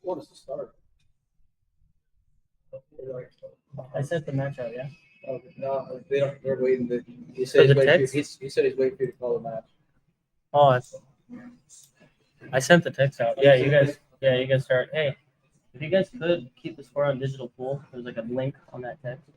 What is the start? I sent the match out, yeah. Oh, no, they don't. They're waiting. He For said the he's waiting. text? He said he's waiting for you to call the match. Oh, I sent the text out. Yeah, you guys start. Hey, if you guys could keep the score on digital pool, there's like a link on that text.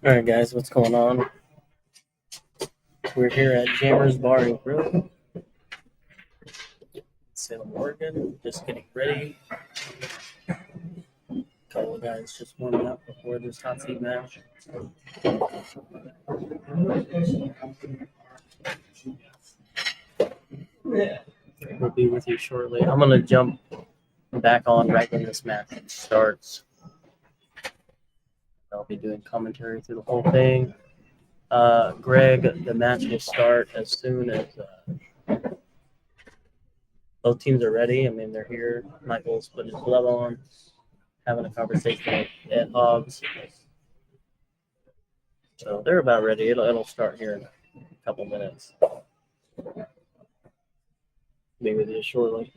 All right, guys, what's going on? We're here at Jammers Bar and Grill, Salem, Oregon. Just getting ready. Couple of guys just warming up before this hot seat match. We'll be with you shortly. I'm gonna jump back on right when this match starts. I'll be doing commentary through the whole thing. Greg, the match will start as soon as both teams are ready. I mean, they're here. Michael's putting his glove on, having a conversation at HOBBS. So they're about ready. It'll start here in a couple minutes. Be with you shortly.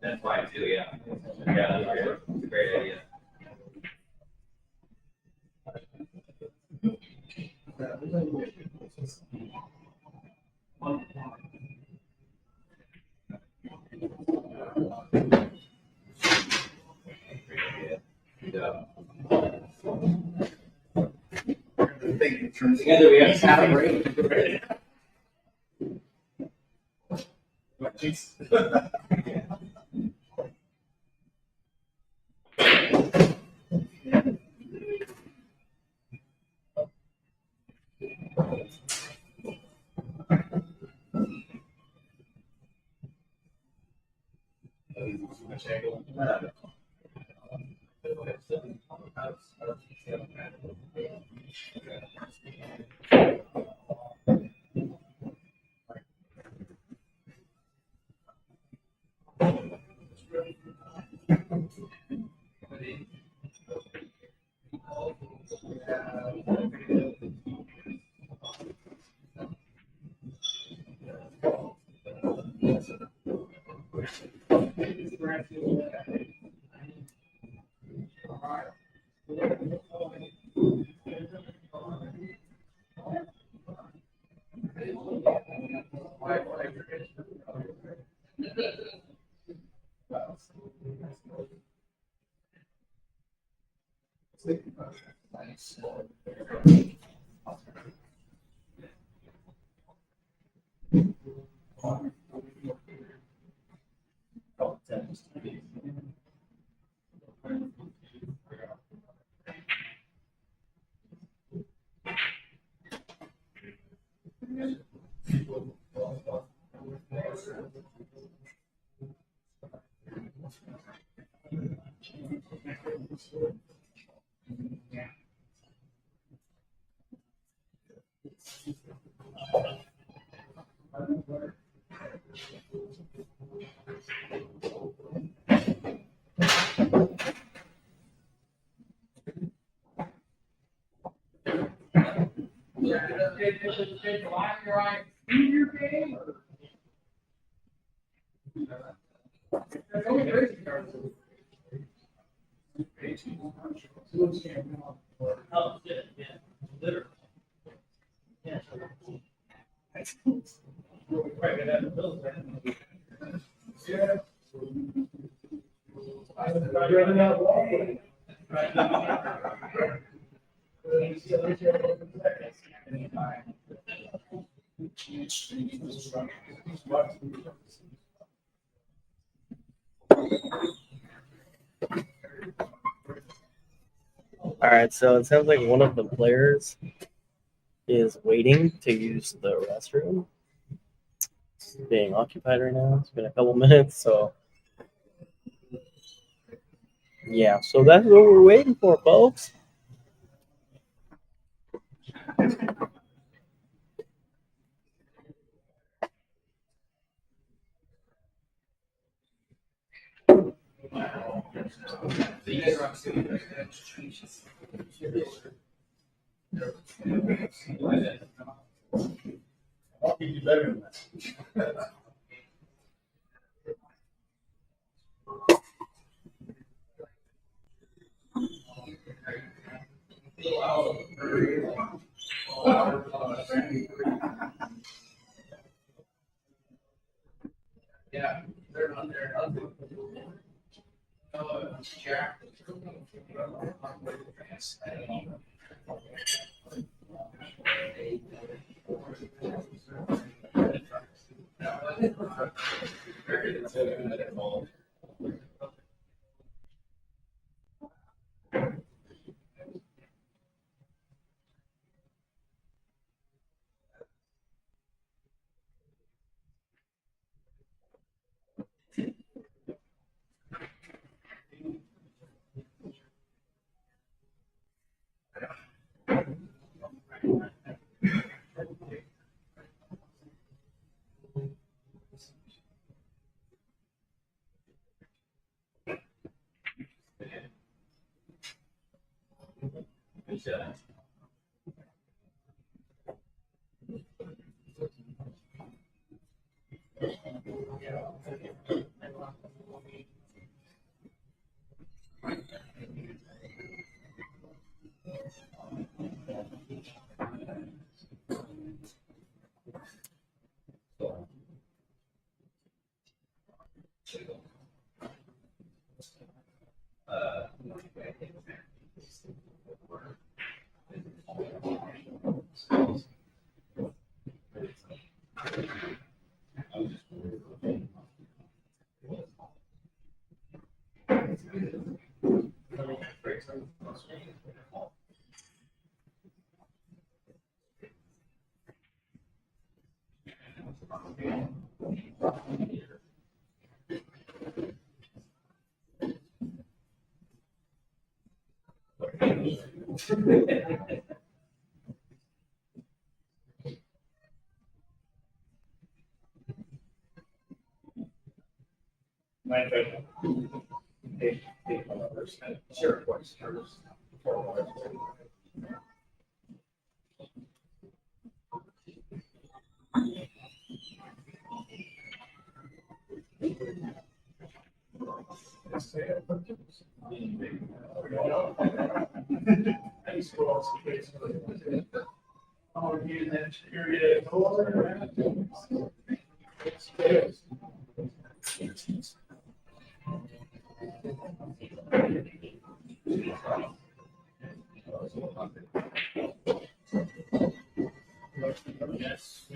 That's why too, yeah. Yeah, that's great. It's a great idea. Together we have Saturn break. Oh, shit, yeah. Literally. Yeah. All right, so it sounds like one of the players is waiting to use the restroom. It's being occupied right now. It's been a couple minutes, so yeah. So that's what we're waiting for, folks. I'll keep you better than that. Yeah, they're not there. Jack. Mind if I take one of those? Sure, of course. Oh, you that area. Yes.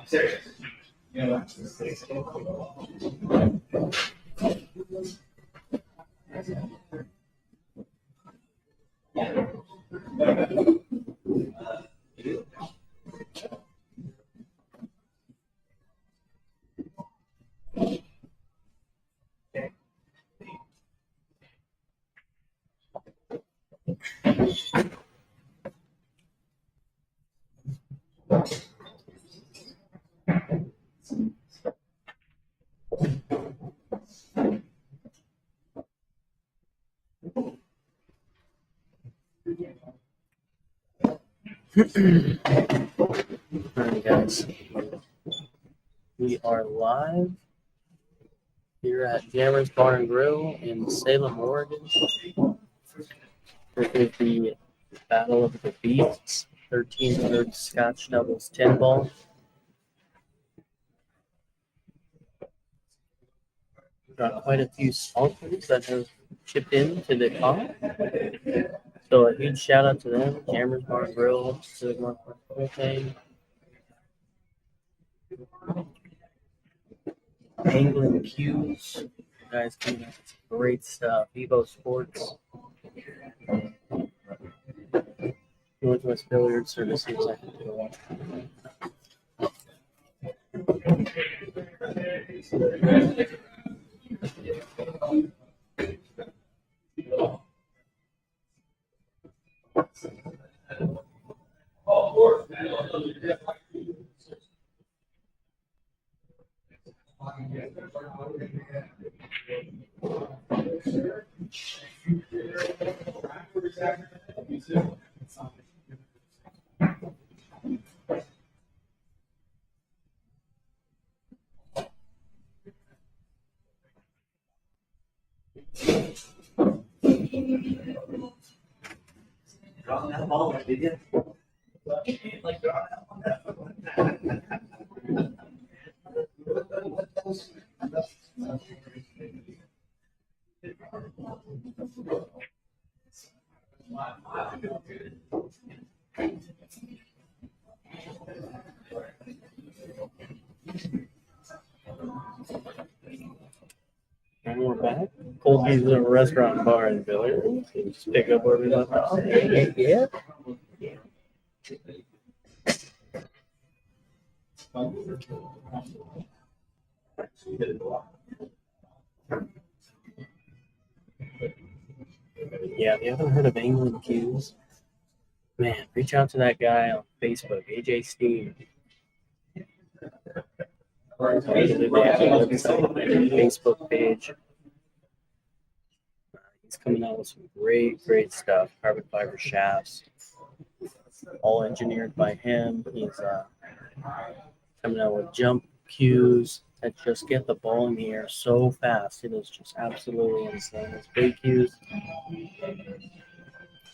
Serious. You know, Alright, guys. We are live here at Jammers Bar and Grill in Salem, Oregon. This is the Battle of the Beasts 1300 Scotch Doubles 10 ball. Got quite a few sponsors that have chipped in to the cause. So a huge shout out to them. Jammers Bar and Grill, Pacific Northwest Propane, Angling Cues. Guys coming up with some great stuff. EvoSports. Northwest Billiard Services. I have to go Drawing that ball, did you? Like drawing that And we're back. Colby's a restaurant, bar, and billiard. Just pick up where we left off. Yeah. Yeah, if you haven't heard of Angling Cues, man, reach out to that guy on Facebook, AJ Steve. Facebook page. He's coming out with some great stuff. Carbon fiber shafts, all engineered by him. He's coming out with jump cues that just get the ball in the air so fast. It is just absolutely insane. His big cues.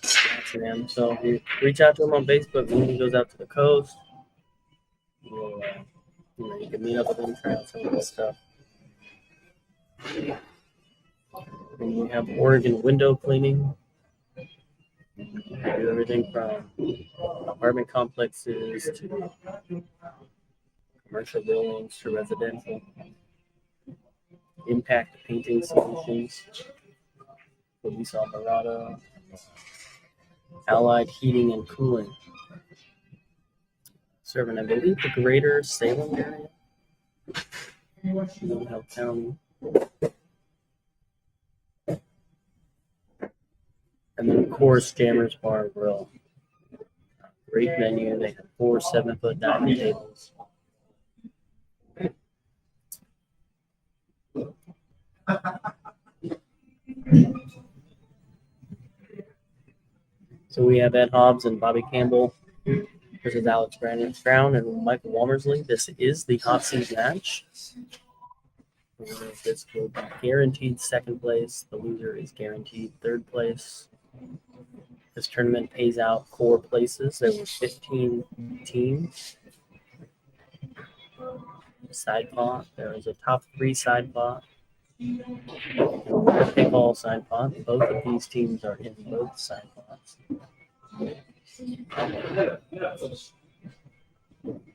That's him. So reach out to him on Facebook when he goes out to the coast. We'll, you can meet up with him, try out some of this stuff. And we have Oregon window cleaning. We do everything from apartment complexes to commercial buildings to residential. Impact painting solutions. Police Alvarado. Allied heating and cooling. Serving, I believe, the greater Salem area. Help County. And then, of course, Jammers Bar and Grill. Great menu. They have 4 7-foot dining tables. So we have Ed Hobbs and Bobby Campbell versus Alex Brown and Michael Womersley. This is the hot seat match. This will be guaranteed second place. The loser is guaranteed third place. This tournament pays out 4 places. There were 15 teams. Side pot. There is a top 3 side pot. Pick all side pot. Both of these teams are in both side pots.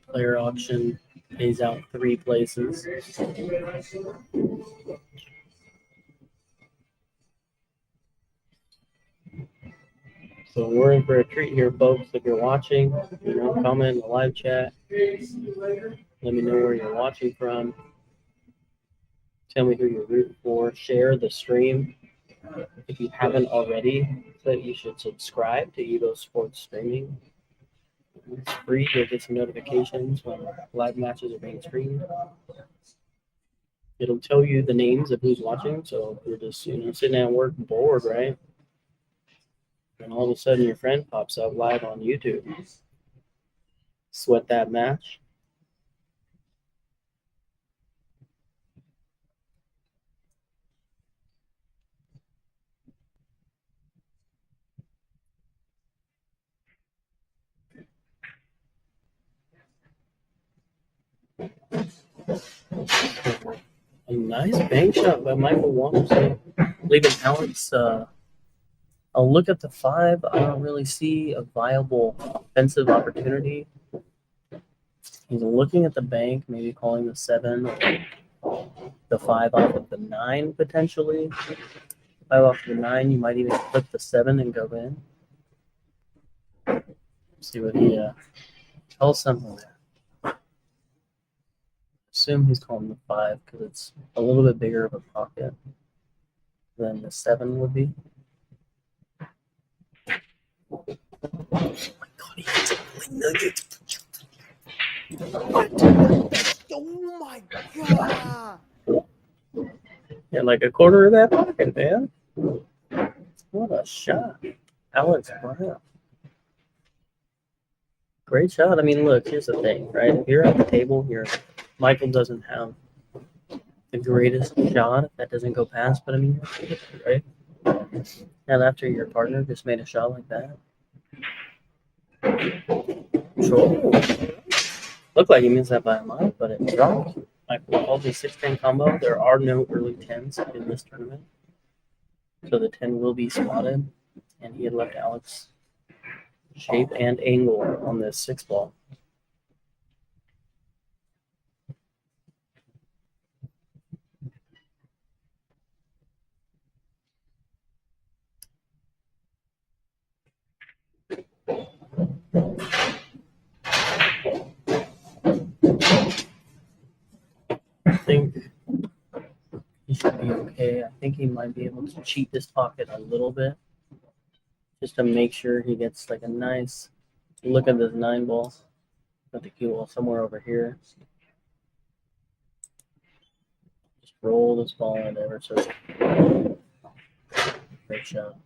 Player auction pays out 3 places. So we're in for a treat here, folks. If you're watching, comment in the live chat. Let me know where you're watching from. Tell me who you're rooting for. Share the stream. If you haven't already, you should subscribe to EvoSports Streaming. It's free. You'll get some notifications when live matches are being streamed. It'll tell you the names of who's watching. So if you're just sitting at work bored, right? And all of a sudden your friend pops up live on YouTube. Sweat that match. A nice bank shot by Michael WOMERS. Leaving Alex. I'll look at the 5. I don't really see a viable offensive opportunity. He's looking at the bank, maybe calling the 7, the 5 off of the 9 potentially. 5 off the 9, you might even flip the 7 and go in. See what he tells something there. Assume he's calling the 5 because it's a little bit bigger of a pocket than the 7 would be. Oh my god, he hits a nugget. Oh my god! Yeah, like a quarter of that pocket, man. What a shot. Alex Brown. Great shot. I mean, look, here's the thing, right? If you're at the table here, Michael doesn't have the greatest shot if that doesn't go past, but I mean, right? And after your partner just made a shot like that. Sure. Looked like he missed that by a mile, but it dropped. Michael called the 6-10 combo. There are no early 10s in this tournament. So the 10 will be spotted. And he had left Alex shape and angle on this 6 ball. I think he should be okay. I think he might be able to cheat this pocket a little bit just to make sure he gets like a nice look at this 9 ball. Got the cue ball somewhere over here. Just roll this ball in ever so. Great shot.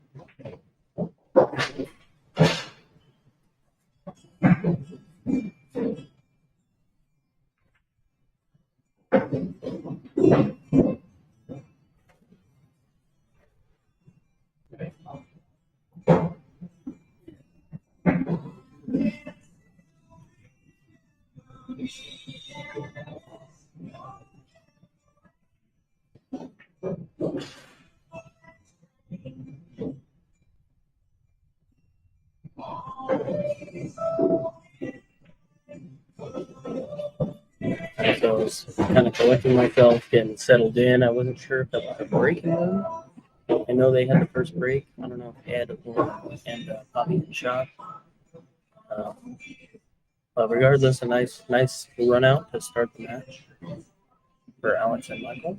So I was kind of collecting myself, getting settled in. I wasn't sure if that was a breaking one. I know they had the first break. I don't know if Ed and Bobby had shot. But regardless, a nice run out to start the match for Alex and Michael.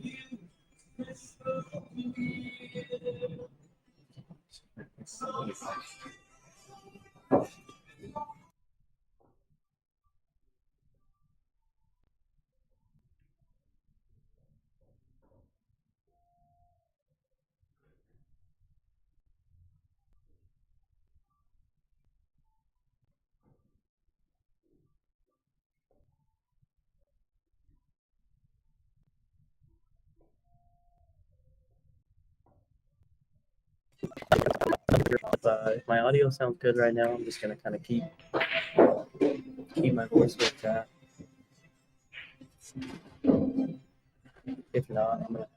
If my audio sounds good right now, I'm just gonna kind of keep my voice with that. If not, I'm gonna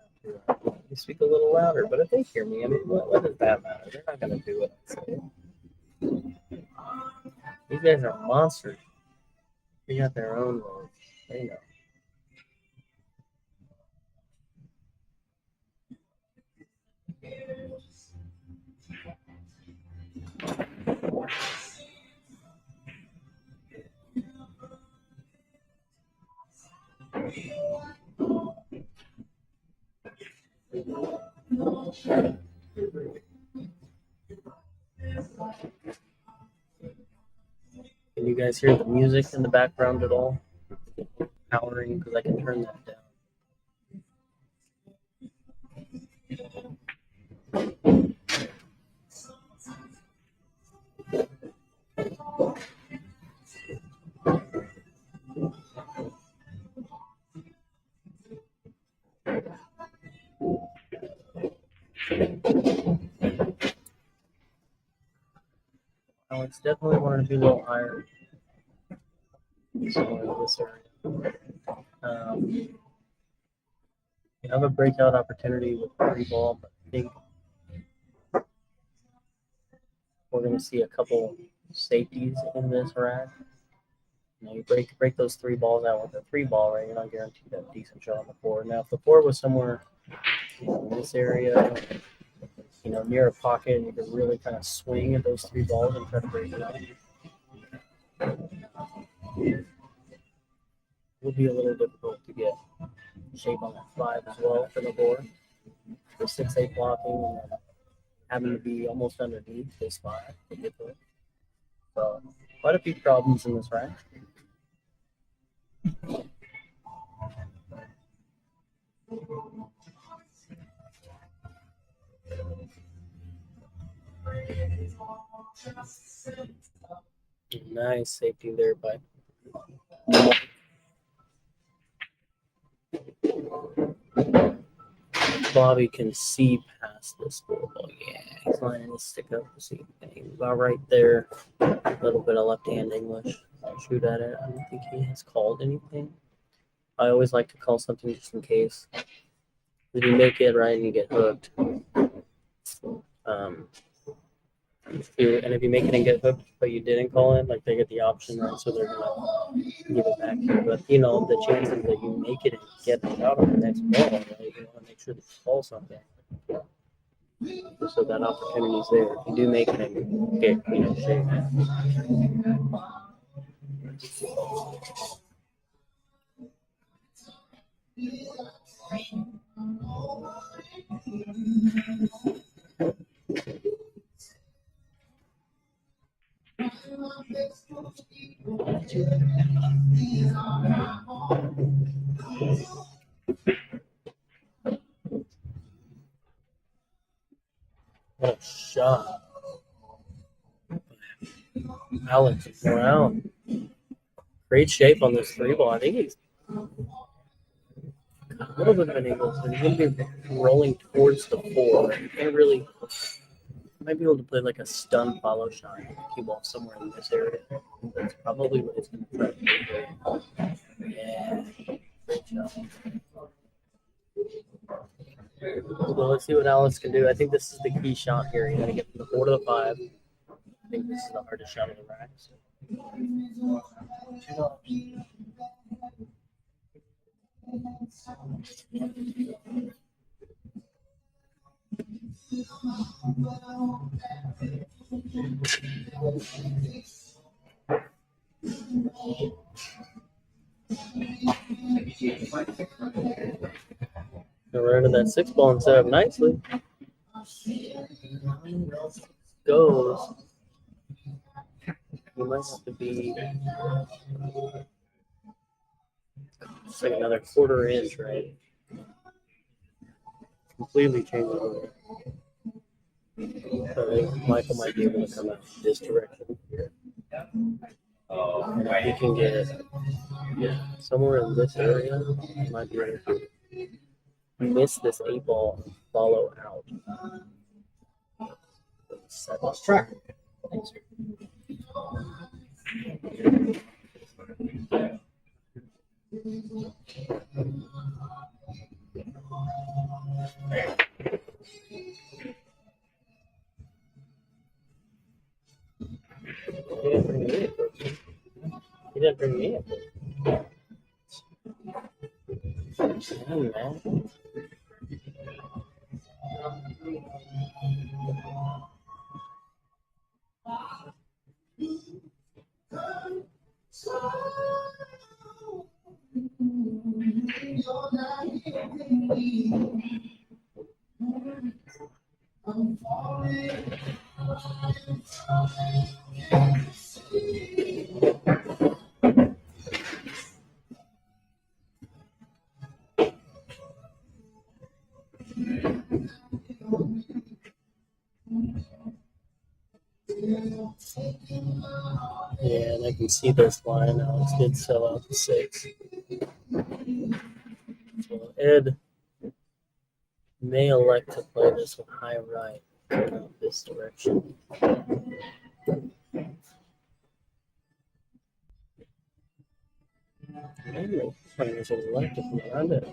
have to speak a little louder. But if they hear me, I mean, what does that matter? They're not gonna do what I say. These guys are monsters. They got their own words. They know. Can you guys hear the music in the background at all? Powering, because I can turn that down. Alex definitely wanted to be a little higher. Somewhere in this area. You have a breakout opportunity with free ball, but I think we're going to see a couple safeties in this rack. You know, you break those three balls out with a three ball, right? You're not guaranteed a decent shot on the four. Now, if the four was somewhere in this area, near a pocket, and you could really kind of swing at those three balls and try to break it up, it would be a little difficult to get shape on that five as well for the board. The 6-8 blocking and then having to be almost underneath this five to get to it. So, quite a few problems in this rack. Nice safety there by Bobby can see past this ball. Yeah, he's lining his stick up to see. He was about right there. A little bit of left-hand English. Shoot at it. I don't think he has called anything. I always like to call something just in case. If you make it right and you get hooked, if you make it and get hooked, but you didn't call it, like they get the option, right? So they're gonna give it back to you. But the chances that you make it and get it out on the next ball, right? You want to make sure that you call something, so that opportunity's there. If you do make it and get shape. What a shot. Alex Brown. Great shape on this three ball. I think he's a little bit of an angle, so he's going to be rolling towards the four. You can't really, might be able to play like a stun follow shot. Cue ball somewhere in this area. That's probably what he's going to try to do. Yeah, great job. Well, let's see what Alex can do. I think this is the key shot here. You got to get from the 4 to the 5. I think this is the hardest shot of the rack. So. Go right to that 6 ball and set up nicely. Goes. You might have to be just like another 1/4 inch, right? Completely change it over. So I think Michael might be able to come out this direction here. And if he can get somewhere in this area, he might be able to miss this 8 ball and follow out. Lost track. He didn't bring me in. Dang, man. Yeah, and I can see this line. Alex did sell out the 6. So Ed may elect to play this one high right, this direction. Maybe playing this elect from around it.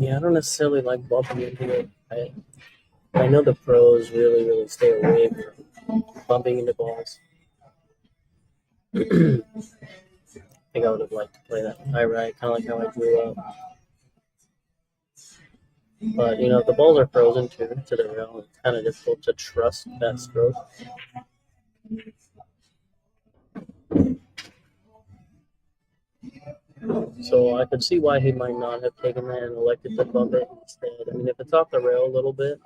Yeah, I don't necessarily like bumping into it. I know the pros really stay away from bumping into balls. I think I would have liked to play that high right, kind of like how I grew up. But you know, if the balls are frozen to the rail, it's kind of difficult to trust that stroke. So I could see why he might not have taken that and elected to bump it instead. I mean, if it's off the rail a little bit,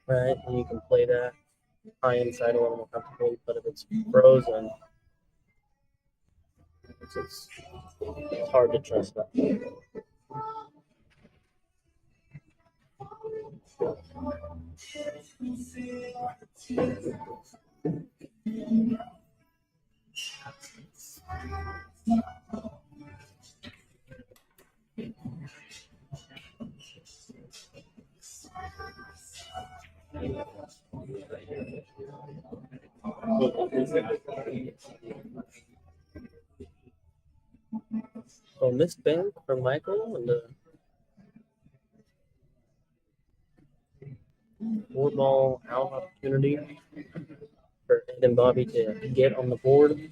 right, and you can play that high inside a little more comfortably. But if it's frozen, it's hard to trust that. So missed bank from Michael and the 4-ball out opportunity for Ed and Bobby to get on the board.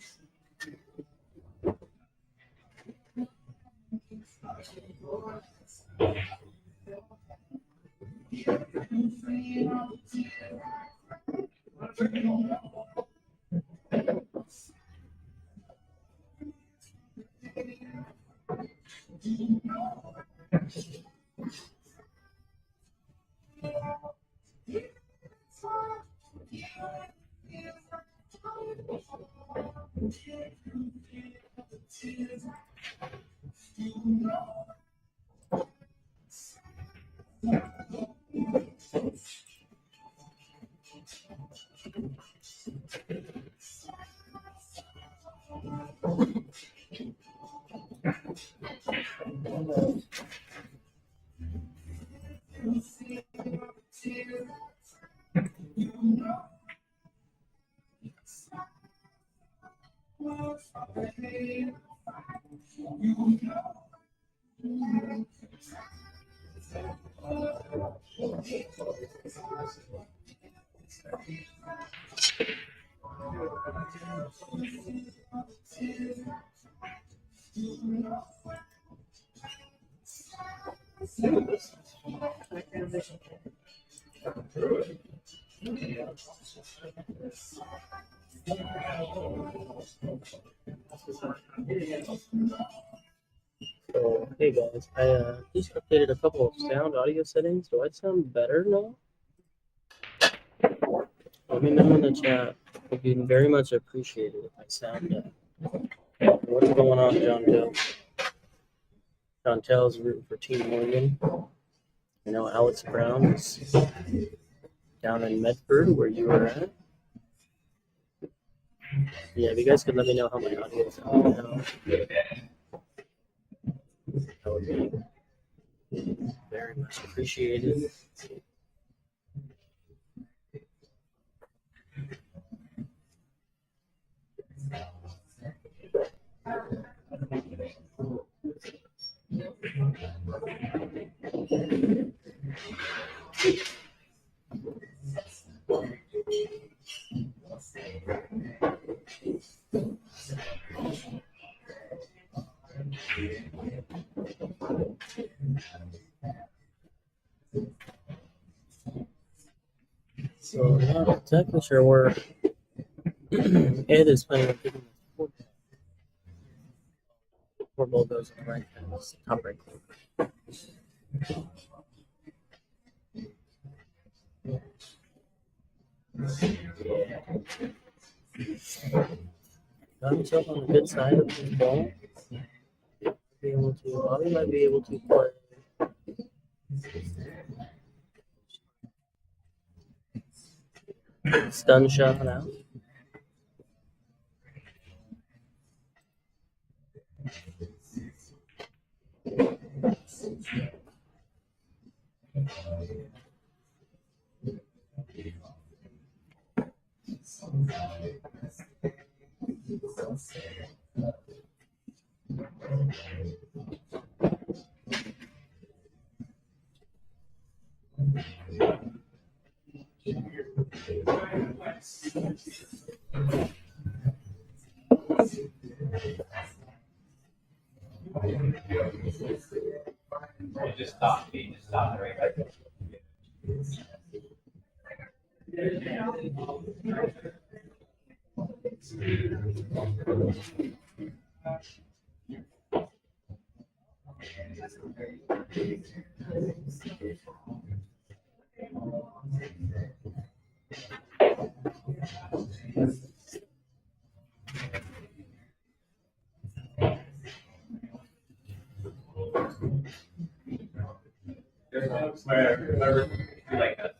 So hey guys, I just updated a couple of sound audio settings. Do I sound better now? Let me know in the chat. It'd be very much appreciated if I sound what's going on, John Tell? John Tell's rooting for Team Morgan. You know, Alex Brown is down in Medford where you were at. Yeah, if you guys could let me know how my audio sounds now, that would be very much appreciated. So I'm not exactly sure where Ed is playing with picking the four ball goes on the right hand, top right corner. Got himself on the good side of the ball. Be able to, Bobby might be able to play. Stun shot out. Just stop. Just stop right there. Whatever. You like that.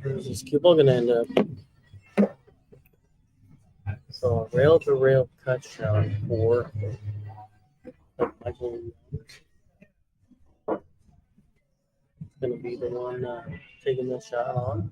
Where's this cue ball gonna end up? So a rail to rail cut shot for Michael. Gonna be the one taking the shot on.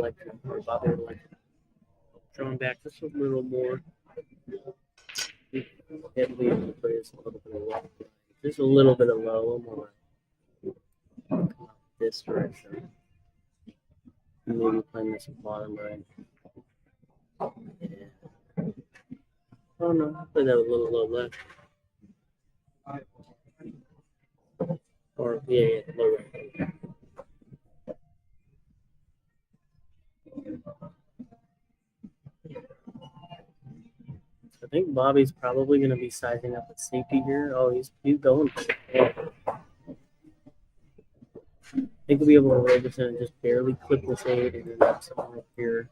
would like to, or Bobby would like to drawn back just a little more. Head lead to play this a little bit of low. Just a little bit of low, more this direction. Maybe playing this bottom right. Yeah. Oh no, I played that a little low left. Or yeah, low right. I think Bobby's probably going to be sizing up the safety here. Oh, he's going for it. I think we'll be able to roll this in and just barely clip this aid and then up somewhere up here.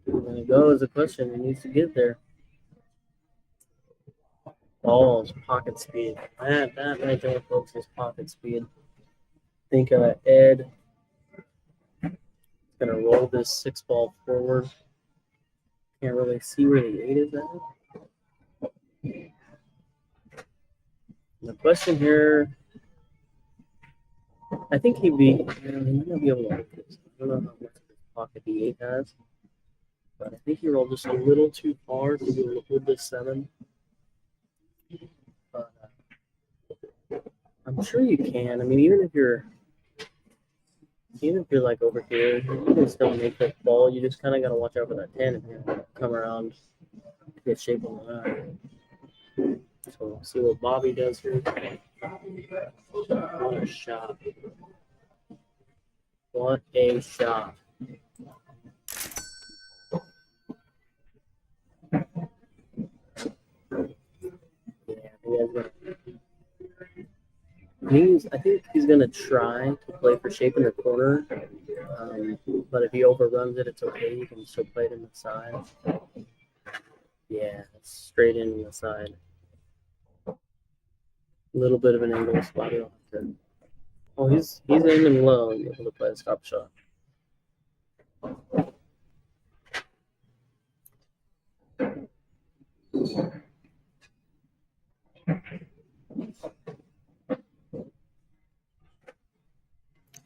When it goes, the question, he needs to get there. Balls, pocket speed. That right there, folks, is pocket speed. I think Ed is going to roll this 6-ball forward. Can't really see where the 8 is at. The question here, I think he might not be able to hold this. I don't know how much of his pocket the 8 has, but I think he rolled just a little too far to be able to hold this 7. But I'm sure you can. I mean, even if you're like over here, you can still make that ball. You just kind of got to watch out for that 10 if you're going to come around to get shape on the line. So we'll see what Bobby does here. What a shot. What a shot. I think he's going to try to play for shape in the corner. But if he overruns it, it's okay. You can still play it in the side. Yeah, straight in the side. A little bit of an angle spot. Oh, he's aiming low and able to play a stop shot.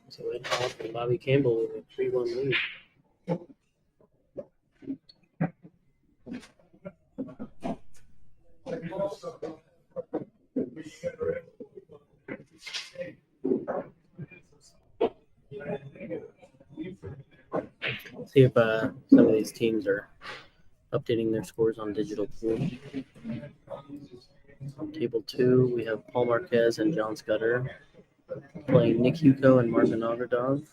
So it off and Bobby Campbell with a 3-1 lead. See if some of these teams are updating their scores on digital pool. On table 2, we have Paul Marquez and John Scudder playing Nick Hugo and Martin Ogredov.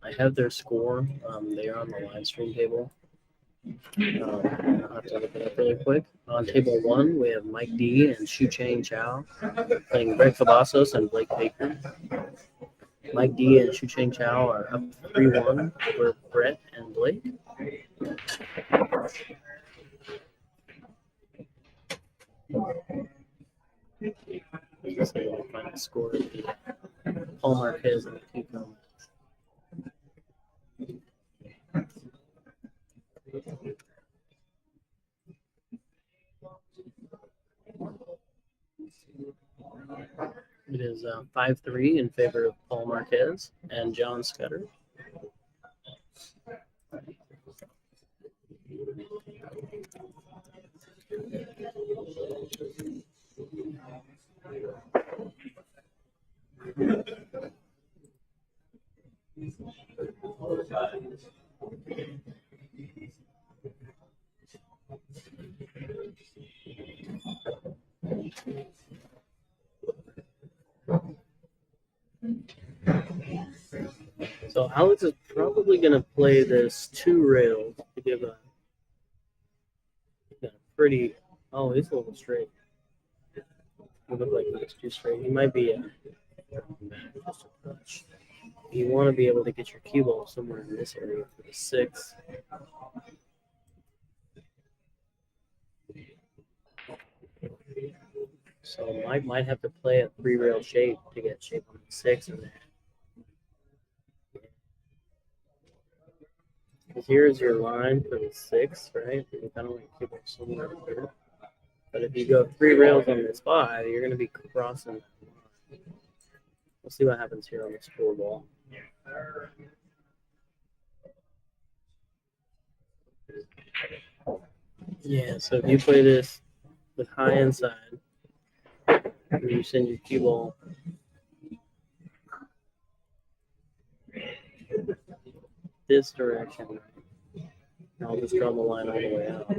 I have their score. They are on the live stream table. I'll have to look it up really quick. On table 1, we have Mike D and Shu Chang Chow playing Greg Cavazos and Blake Baker. Mike D and Shu Chang Chow are up 3-1 over Brett and Blake. Let's see if I can find the score of the Paul Marquez and the Pico. It is 5-3 in favor of Paul Marquez and John Scudder. So Alex is probably going to play this 2 rails to give a pretty. Oh, he's a little straight. It look like he's too straight. He might be just a touch. You want to be able to get your cue ball somewhere in this area for the 6. So Mike might have to play a 3-rail shape to get shape on the 6 in there. Because here's your line for the 6, right? You kind of want to keep it somewhere up here. But if you go 3 rails on this 5, you're going to be crossing that line. We'll see what happens here on the score ball. Yeah, so if you play this with high inside, and you send your cue ball this direction, and I'll just draw the line all the way out.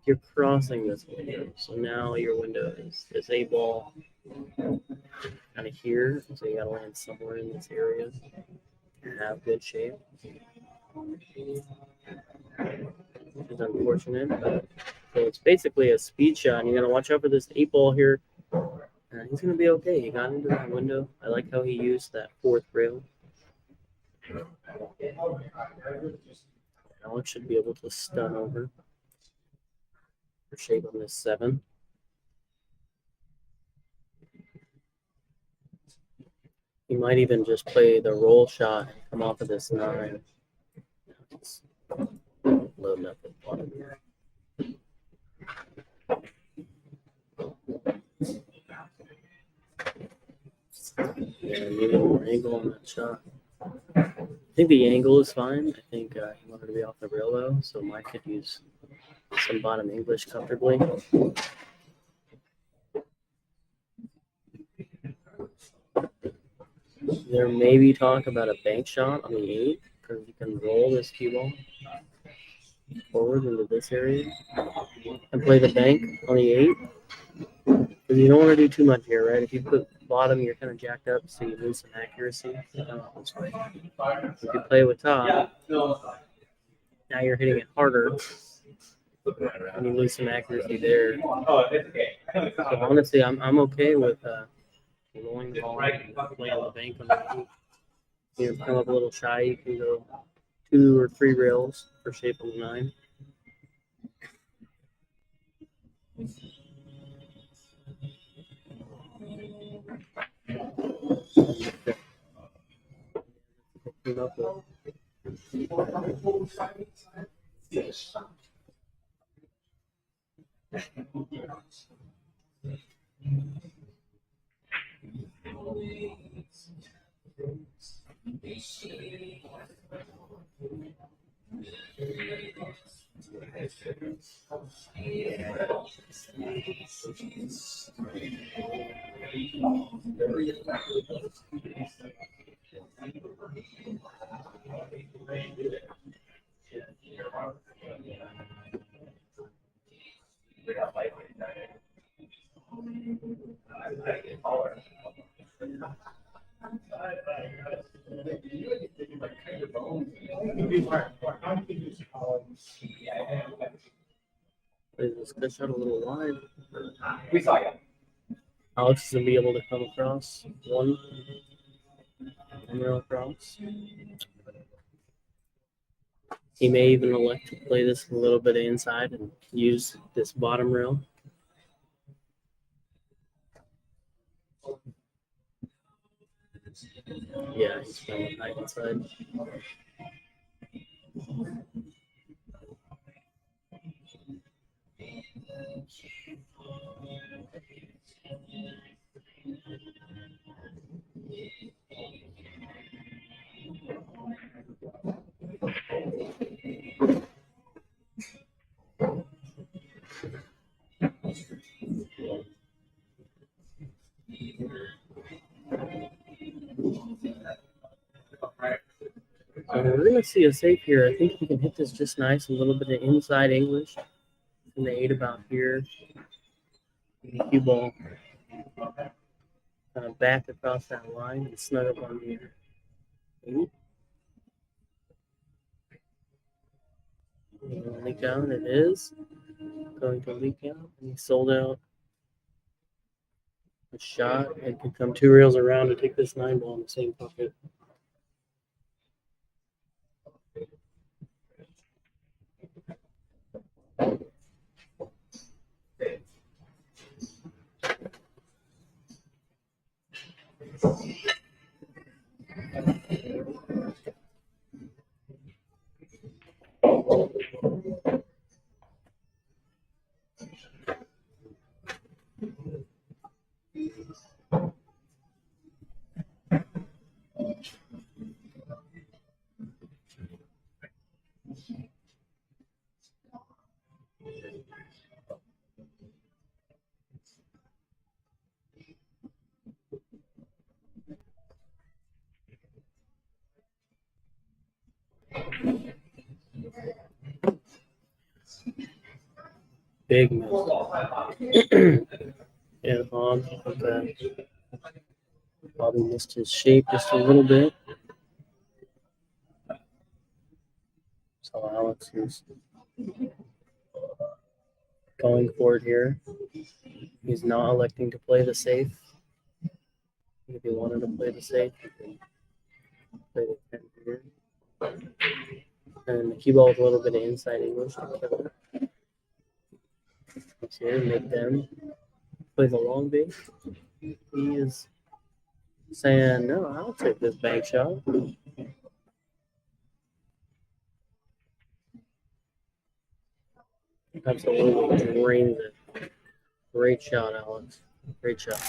You're crossing this window, so now your window is this A ball kind of here, so you gotta land somewhere in this area and have good shape, which is unfortunate. But so it's basically a speed shot, and you gotta watch out for this 8 ball here. He's gonna be okay. He got into that window. I like how he used that 4th rail. Alex should be able to stun over for shape on this 7. He might even just play the roll shot and come off of this 9. Just loading up the bottom here. Yeah, maybe more angle on that shot. I think the angle is fine. I think he wanted to be off the rail though, so Mike could use some bottom English comfortably. There may be talk about a bank shot on the 8 because you can roll this cue ball forward into this area and play the bank on the 8. Because you don't want to do too much here, right? If you put bottom, you're kind of jacked up, so you lose some accuracy. This way. If you play with top, now you're hitting it harder, and you lose some accuracy there. Oh, it's okay. So honestly, I'm okay with rolling the ball and playing the bank on the 8. You come up a little shy, you can go 2 or 3 rails for shape on the 9. Came up with. Plays this good shot a little wide. We saw you. Alex is gonna be able to come across one rail across. He may even elect to play this a little bit inside and use this bottom rail. Yeah, he's playing high inside. We're going to see a safe here. I think he can hit this just nice. A little bit of inside English. And the 8 about here. And the cue ball kind of back across that line and snug up on the 8. Leak out. It is going to leak out. And he sold out a shot and can come 2 rails around to take this 9 ball in the same pocket. Big miss. Yeah, Hobbs. Okay. Bobby missed his shape just a little bit. So Alex is going for it here. He's not electing to play the safe. If you wanted to play the safe, you can play the 10 here. And the cue ball with a little bit of inside English to kill it. Let's here, make them play the long base. He is saying, no, I'll take this bank shot. Absolutely drains it. Great shot, Alex. Great shot.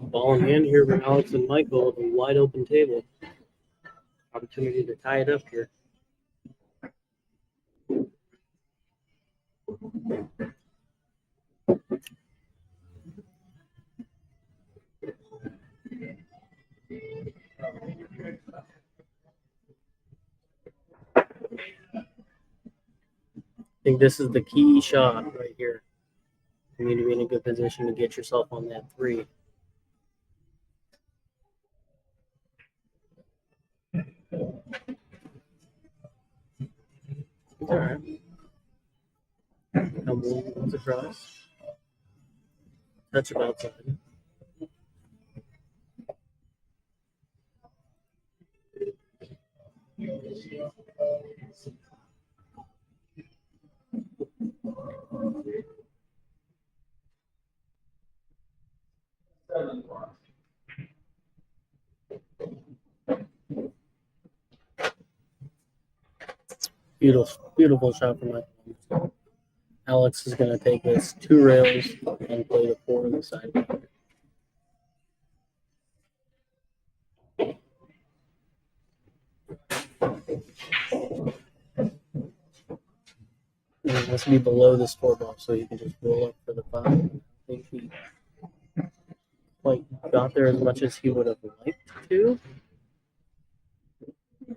Ball in hand here for Alex and Michael with a wide open table. Opportunity to tie it up here. I think this is the key shot right here. You need to be in a good position to get yourself on that 3. All right. Come comes across. Touch of outside. Beautiful, beautiful shot from Michael. Alex is going to take this 2 rails and play the 4 on the side. And it has to be below the score ball, so you can just roll up for the 5. I think he quite got there as much as he would have liked to.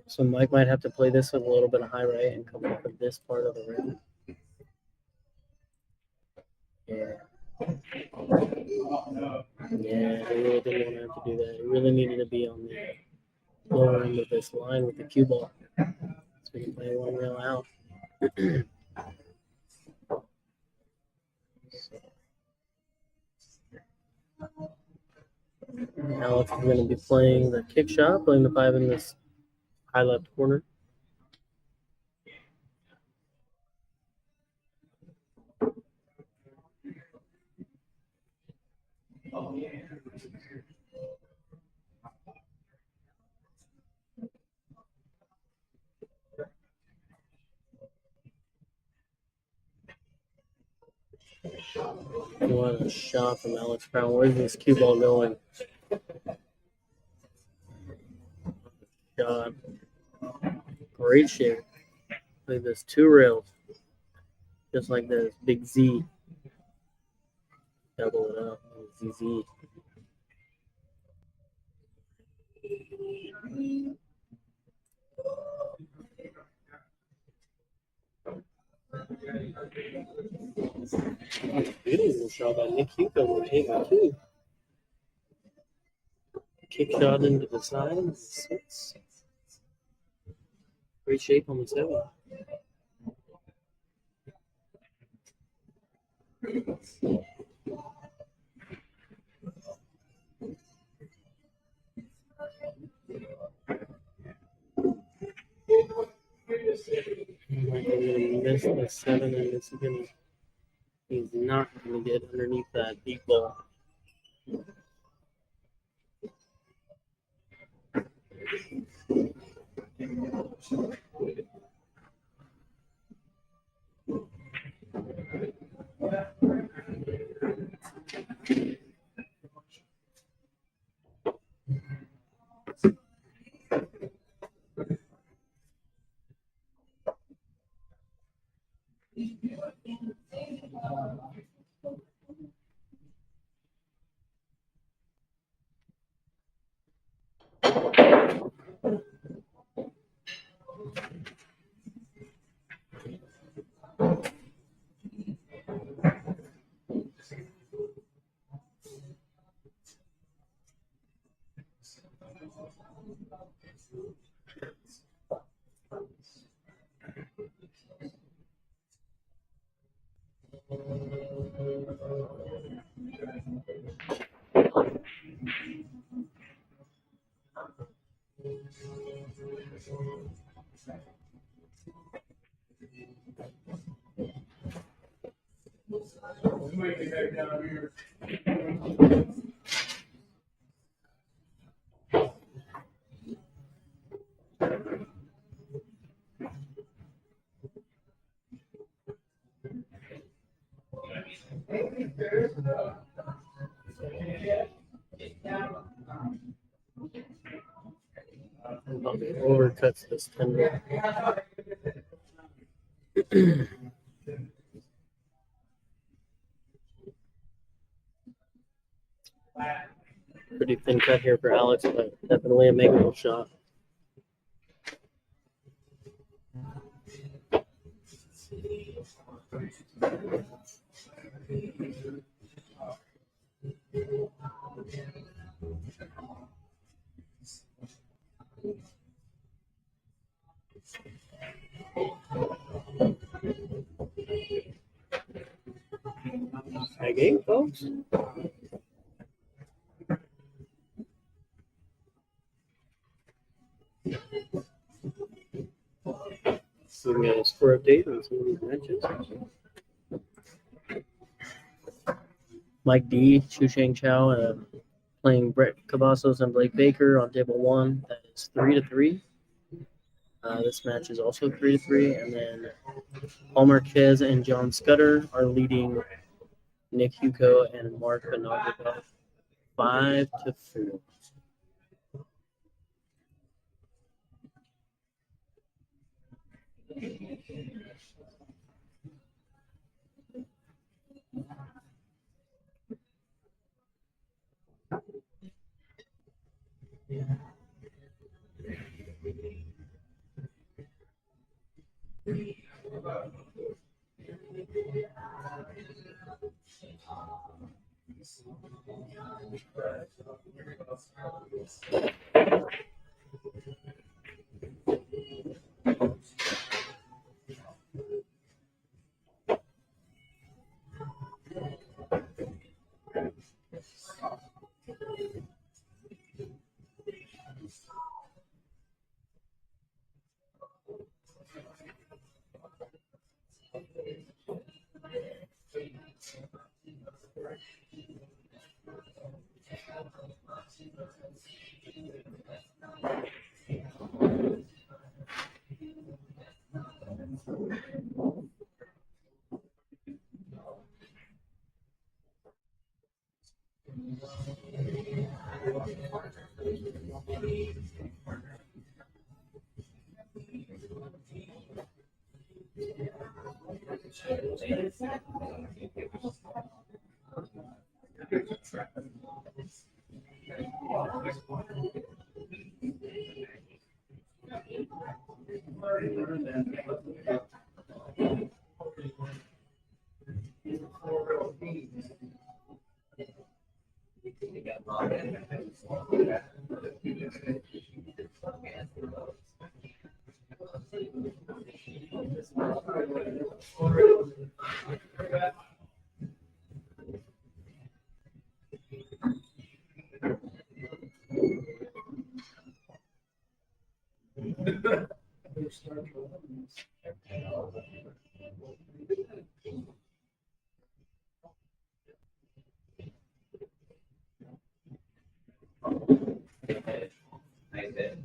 So Mike might have to play this with a little bit of high right and come up with this part of the rim. Yeah. Yeah, he really didn't want to have to do that. He really needed to be on the lower end of this line with the cue ball. So he can play 1 rail out. Alex is going to be playing the kick shot, playing the 5 in this high left corner. What a shot from Alex Brown. Where's this cue ball going? Shot. Great shape. Like this 2 rails. Just like this. Big Z. Double it up. ZZ. Beautiful shot by Nick Hugo. We're taking 2. Kick shot into the side. 6. Great shape on the 7. Michael's gonna miss the 7, and he's not gonna get underneath that deep ball. Overcuts this tendon. Pretty thin cut here for Alex, but definitely a makeable shot. Tag game, folks. So we got a score update on some of these matches. Mike D, Chusheng Chow, playing Brett Cavazos and Blake Baker on table 1. That is 3-3. This match is also 3-3, and then Paul Marquez and John Scudder are leading Nick Hugo and Mark Benogaba 5-4. Nice hit.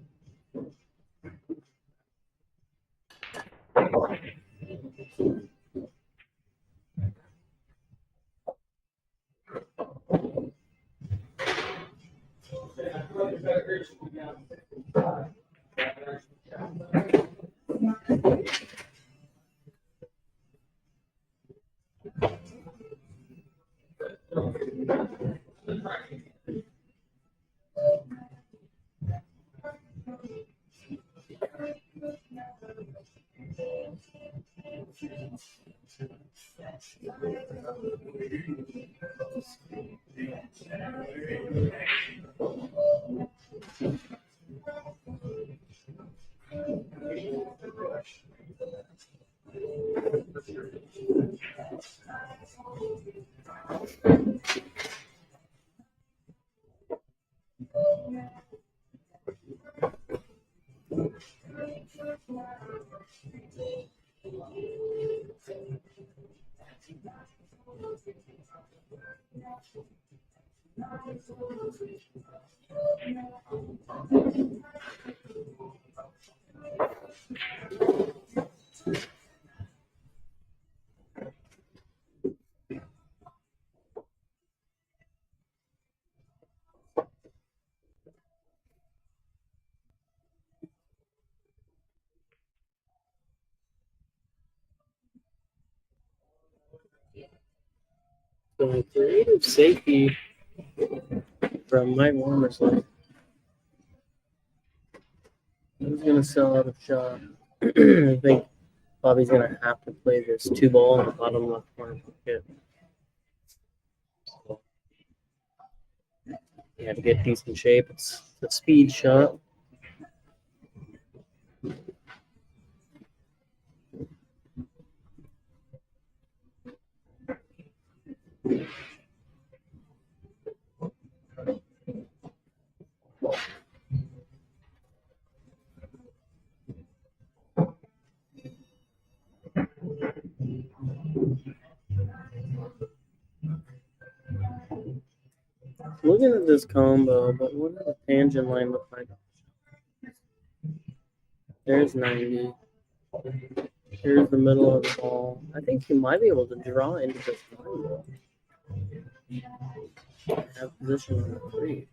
So creative safety from my WOMERS line. He's gonna sell out of shot. I think Bobby's gonna have to play this 2-ball in the bottom left corner pocket. So, yeah, to get decent shape, it's a speed shot. Looking at this combo, but what does the tangent line look like? There's 90. Here's the middle of the ball. I think he might be able to draw into this line though. Have position on the 3.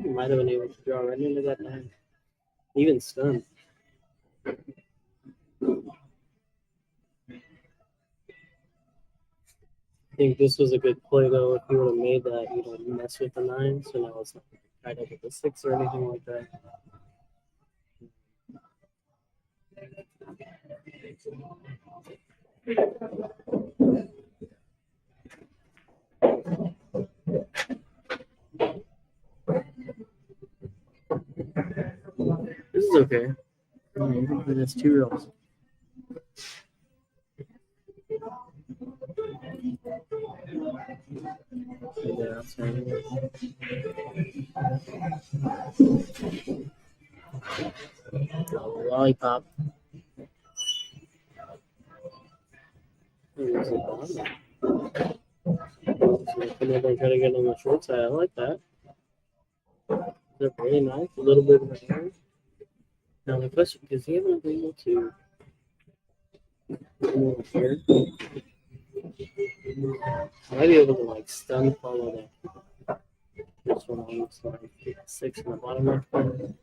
He might have been able to draw right into that line. Even stunned. I think this was a good play though. If you would have made that, you don't mess with the 9. So now it's not tied up with the 6 or anything like that. This is okay. You can play this 2 reels. Lollipop. So come over and try to get on the short side. I like that. They're really nice. A little bit of hair. Now the question is, he ever able to move here? Might be able to like stun follow that. This one on this line. Take the 6 in the bottom left corner.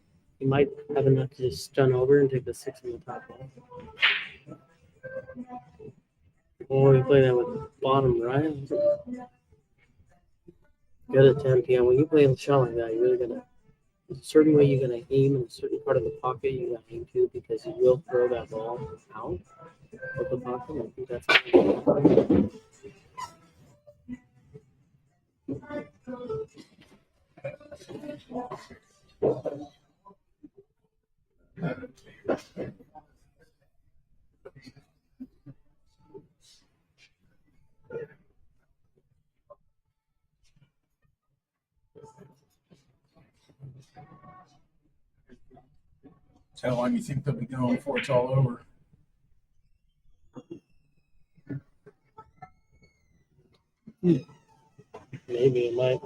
You might have enough to just stun over and take the 6 in the top left. Or you play that with bottom right. Good attempt, yeah. When you play a shot like that, you're really gonna a certain way you're gonna aim in a certain part of the pocket you gotta aim to because you will throw that ball out of the pocket. I think that's So how long do you think they'll be going before it's all over? Maybe it might.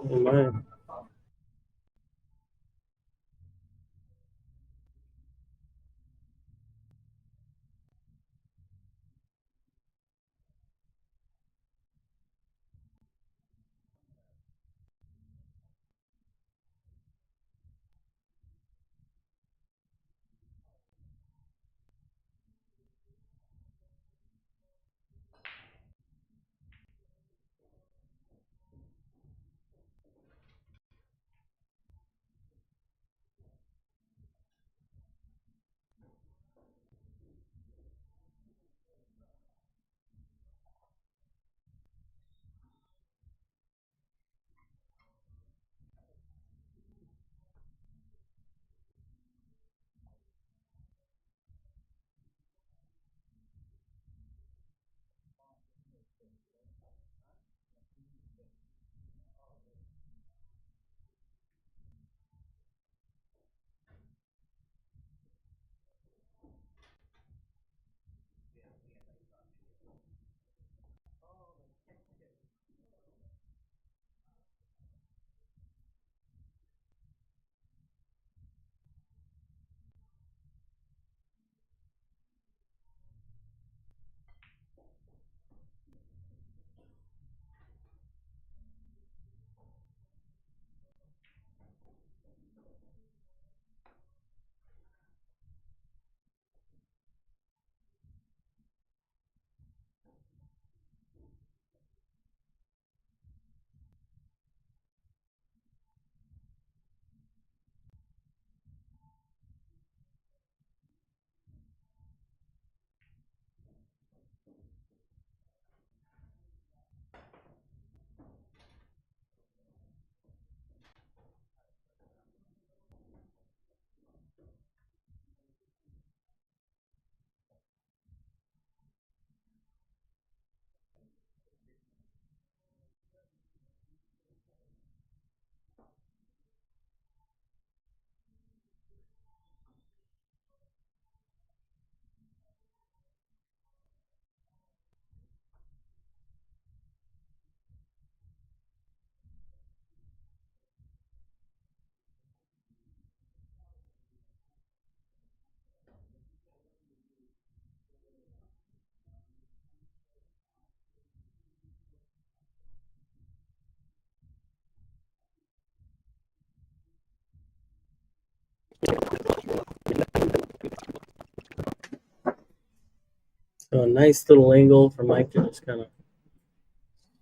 So a nice little angle for Mike to just kind of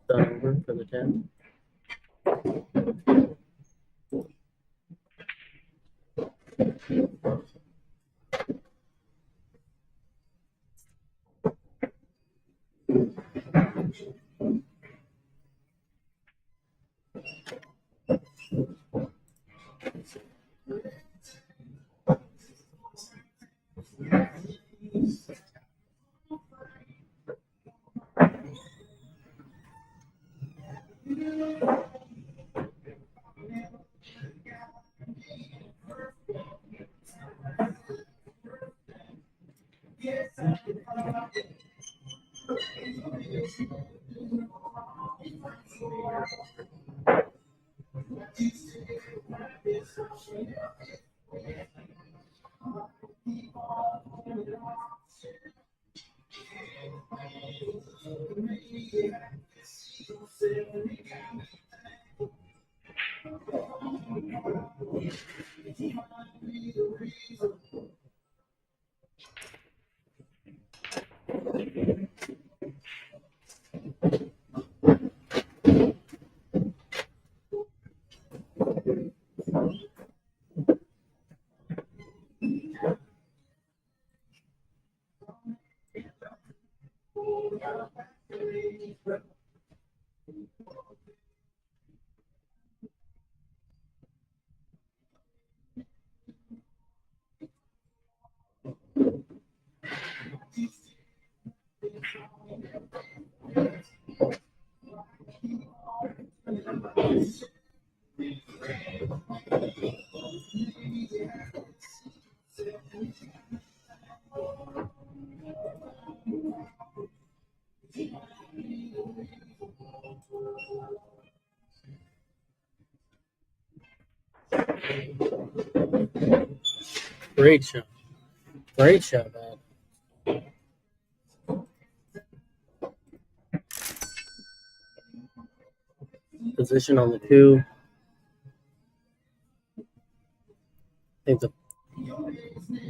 stun over for the 10. Great shot. Great shot, man. Position on the 2. I think the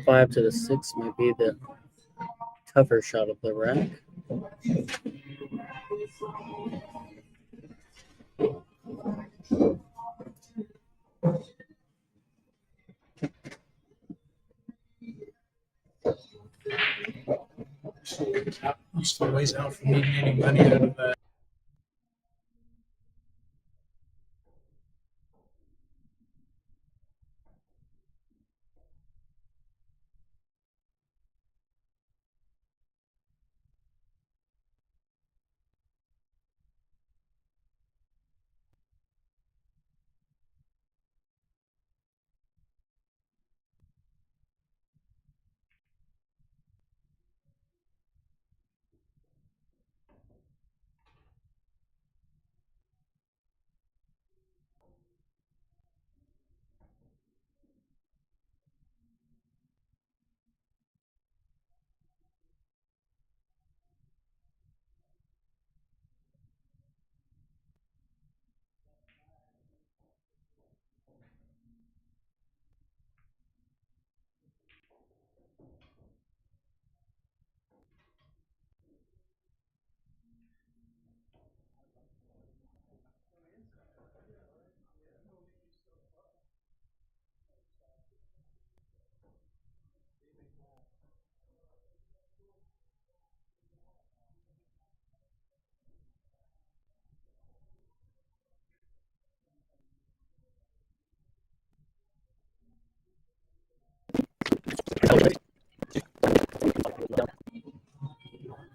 5 to the 6 might be the tougher shot of the rack. You still ways out from needing any money out of that.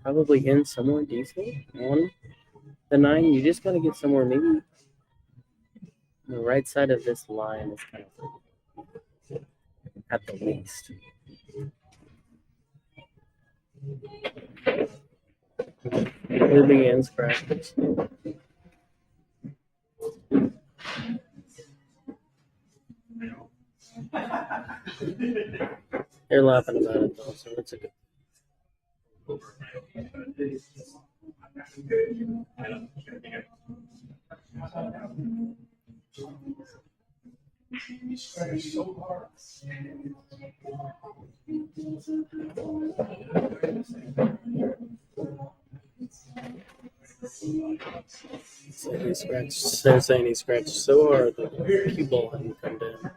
Probably in somewhere decent on the 9. You just got to get somewhere maybe the right side of this line is kind of at the least. Completely in scratches. They're laughing about it though, so it's a good. They're saying he scratched so hard that the cue ball hadn't come down.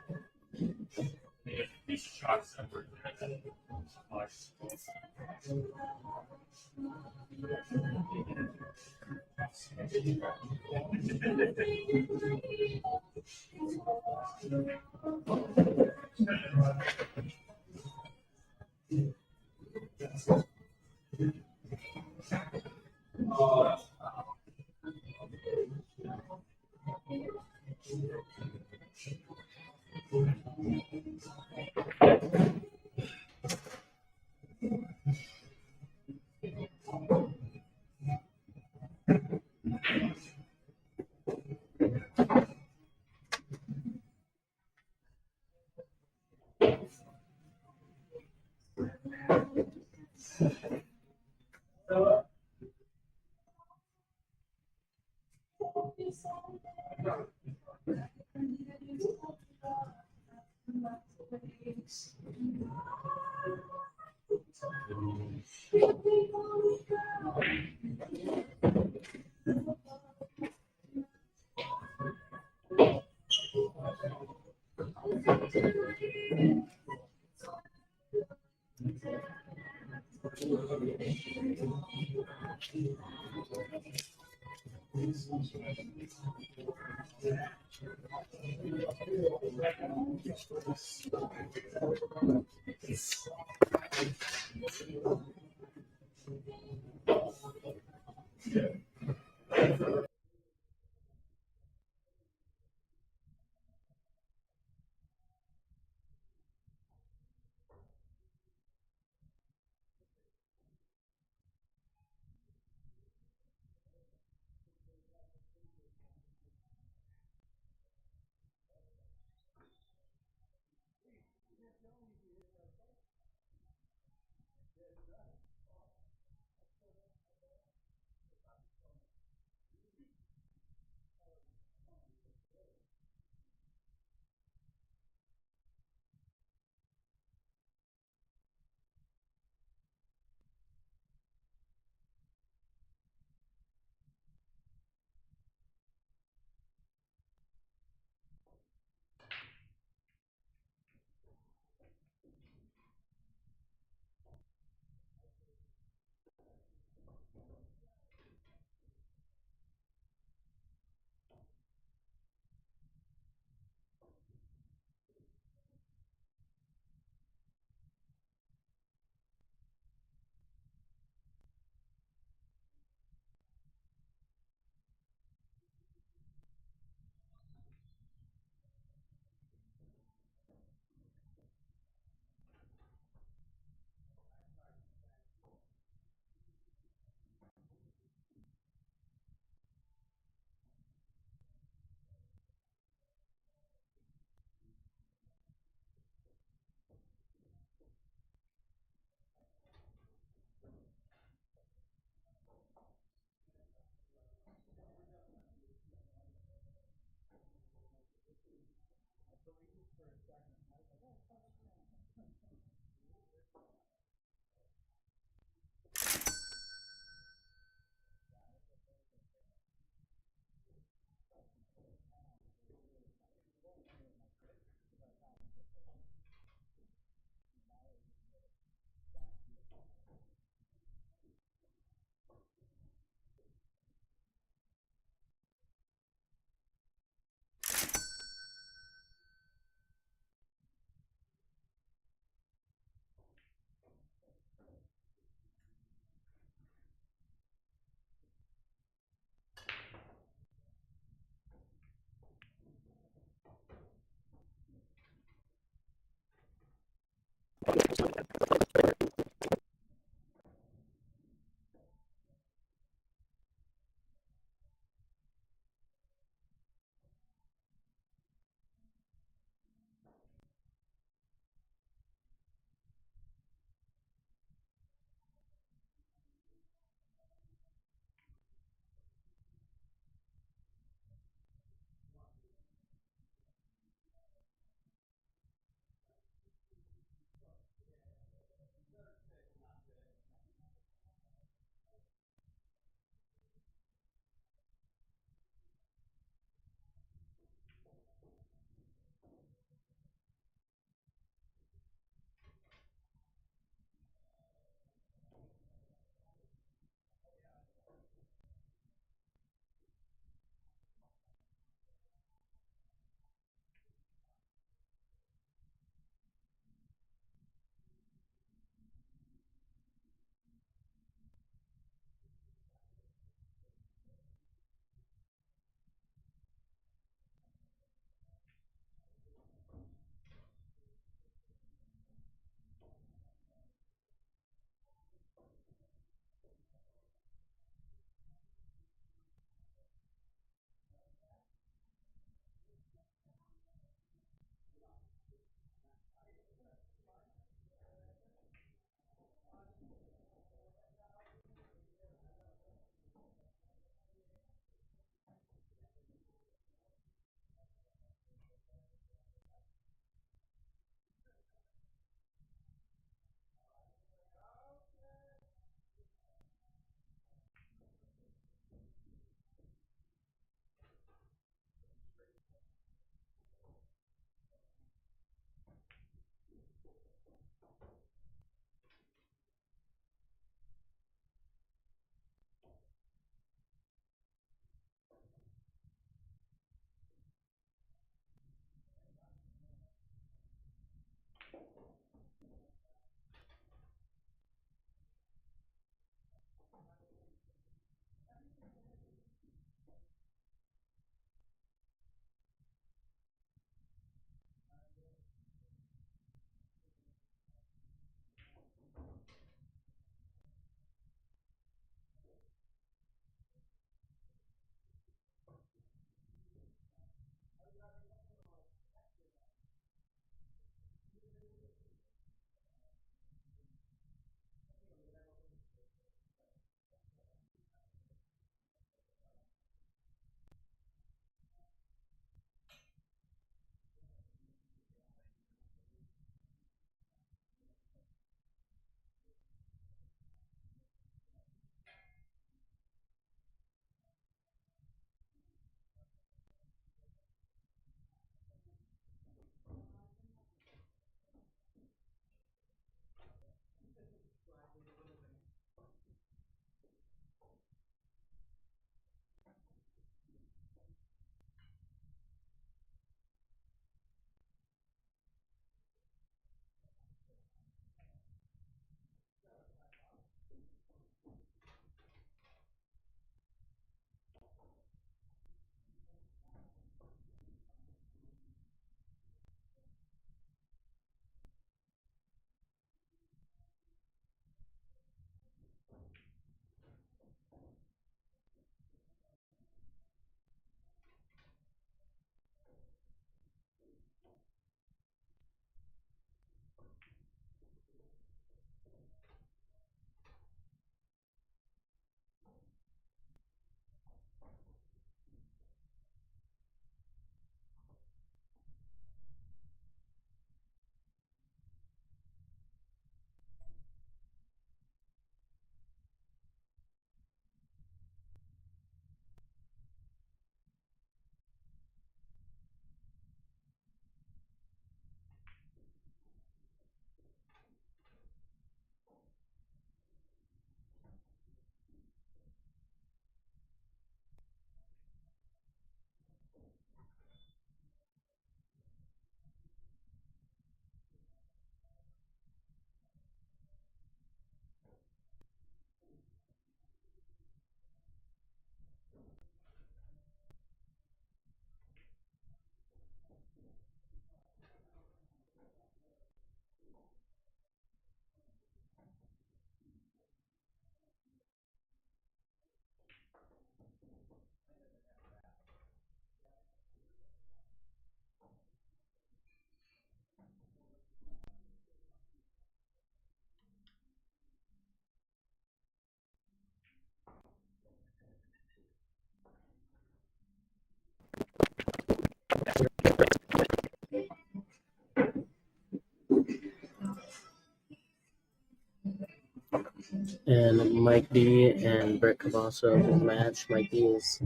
And Mike D and Brett Cavasso his match. Mike D is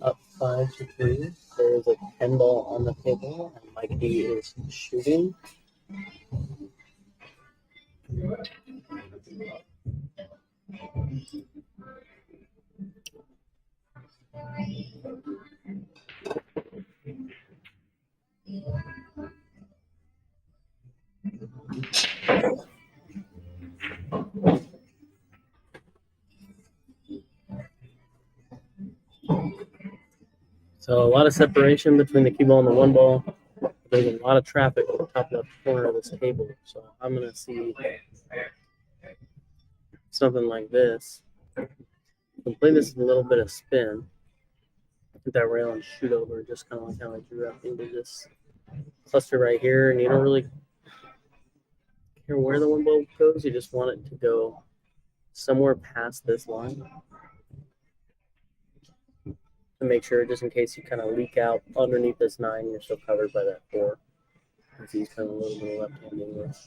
up 5-3. There's a 10 ball on the table, and Mike D is shooting. So a lot of separation between the cue ball and the 1 ball. There's a lot of traffic at the top left corner of this table. So I'm going to see something like this. I'll play this with a little bit of spin. Hit that rail and shoot over, just kind of like how I drew up into this cluster right here. And you don't really care where the 1 ball goes. You just want it to go somewhere past this line to make sure, just in case you kind of leak out underneath this 9, you're still covered by that 4. He's kind of a little bit of left-hand English.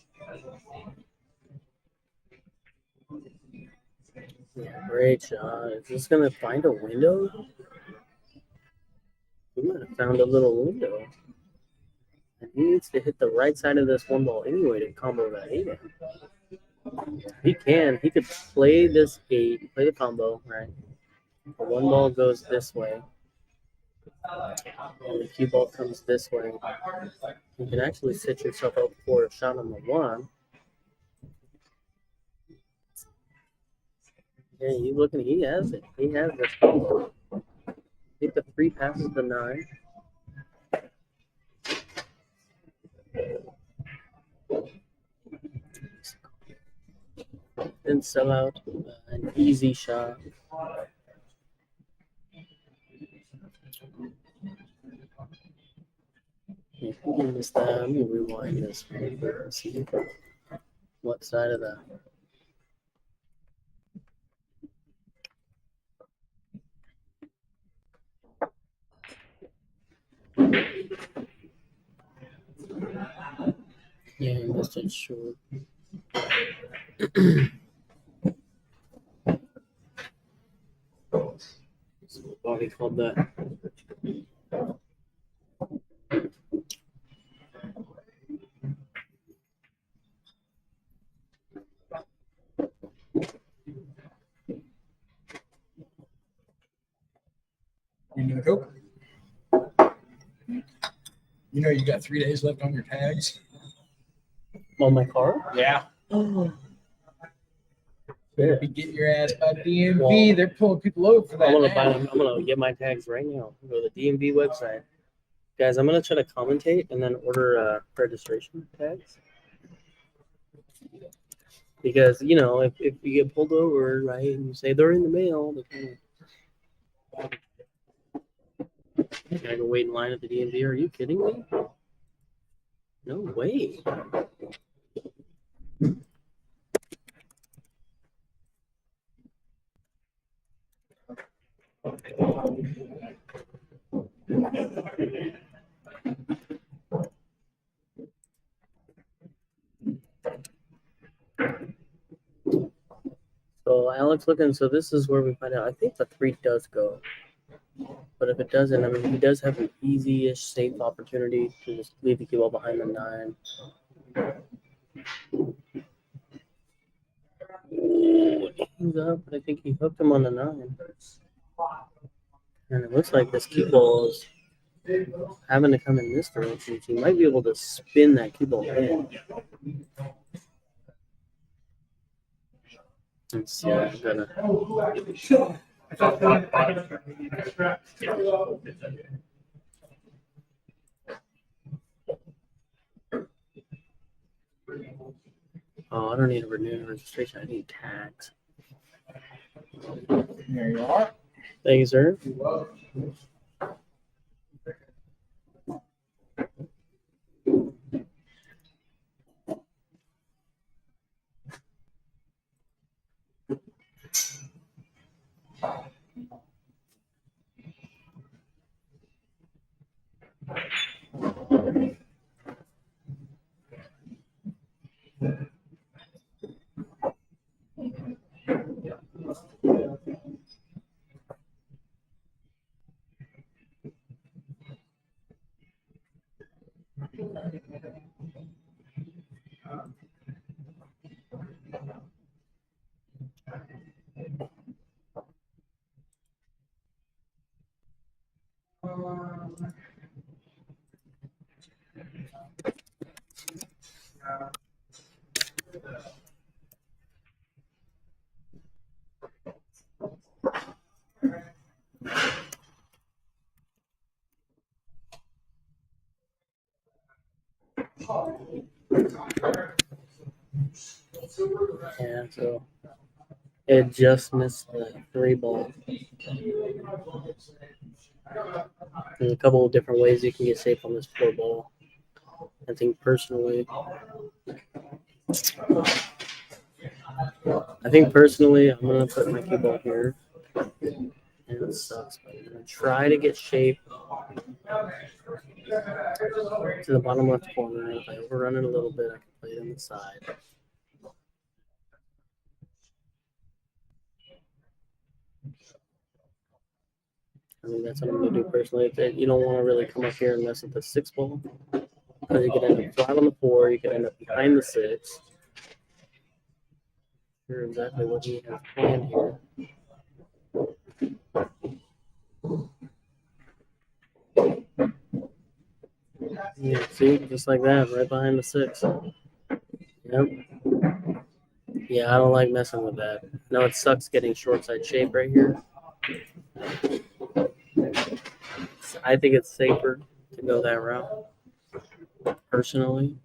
Yeah, great shot. Is this going to find a window? We might have found a little window. And he needs to hit the right side of this 1 ball anyway to combo that 8 in. He can. He could play this 8, play the combo, right? The 1 ball goes this way. And the cue ball comes this way. You can actually set yourself up for a shot on the 1. Yeah, he's looking. He has it. He has this combo. Hit the 3, passes the 9. Then sell out an easy shot. If you can miss that, let me rewind this right here and see what side of that. Yeah, he missed it short. So what body called that? You gonna go? You know you got 3 days left on your tags. On my car? Yeah. Oh. Better be getting your ass by DMV. Well, They're pulling people over for that. I'm gonna now. buy them. I'm gonna get my tags right now. Go to the DMV website, guys. I'm gonna try to commentate and then order registration tags because you know if you get pulled over, right, and you say they're in the mail, they kind of gotta go wait in line at the DMV. Are you kidding me? No way. So Alex looking, so this is where we find out. I think the 3 does go. But if it doesn't, I mean, he does have an easy-ish, safe opportunity to just leave the cue ball behind the 9. He's up, but I think he hooked him on the 9. And it looks like this cue ball is having to come in this direction. So he might be able to spin that cue ball in. Let's see. I'm gonna. Oh, I don't need a renewed registration. I need tags. There you are. Thank you, sir. Yeah, so it just missed the 3 ball. There's a couple of different ways you can get safe on this 4 ball. I think personally, I'm gonna put my cue ball here, and it sucks, but I'm gonna try to get shape to the bottom left corner. If I overrun it a little bit, I can play it on the side. I mean, that's what I'm gonna do personally. You don't want to really come up here and mess with the 6 ball, because you could end up flat on the 4. You could end up behind the 6. Sure, exactly what you have planned here. Yeah, see, just like that, right behind the 6. Yep. Yeah, I don't like messing with that. No, it sucks getting short side shape right here. I think it's safer to go that route, personally.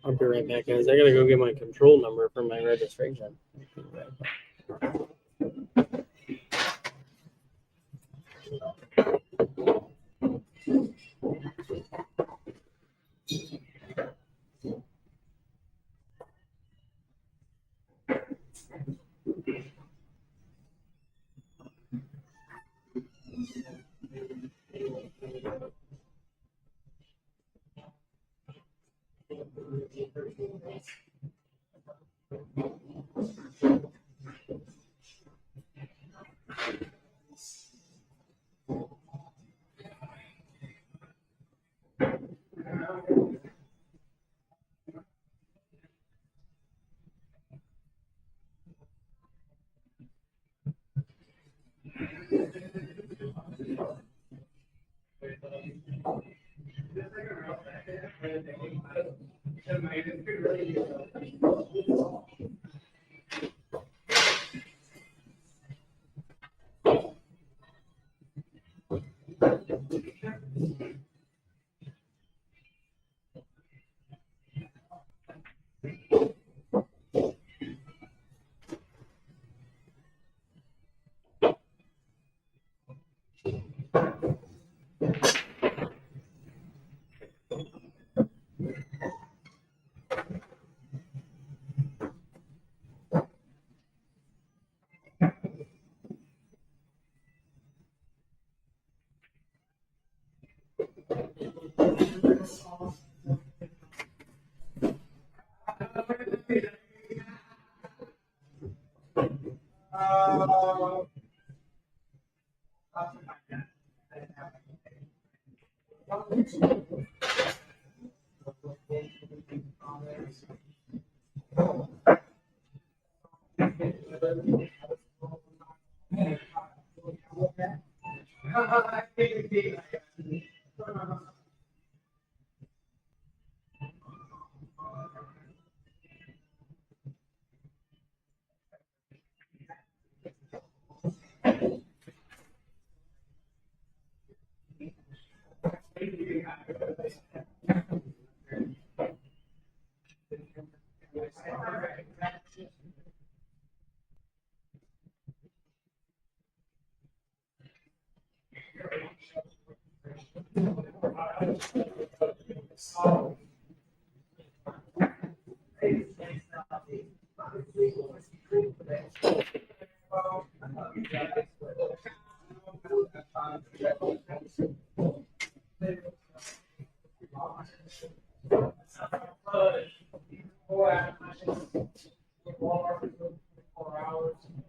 I'll be right back, guys. I gotta go get my control number for my registration.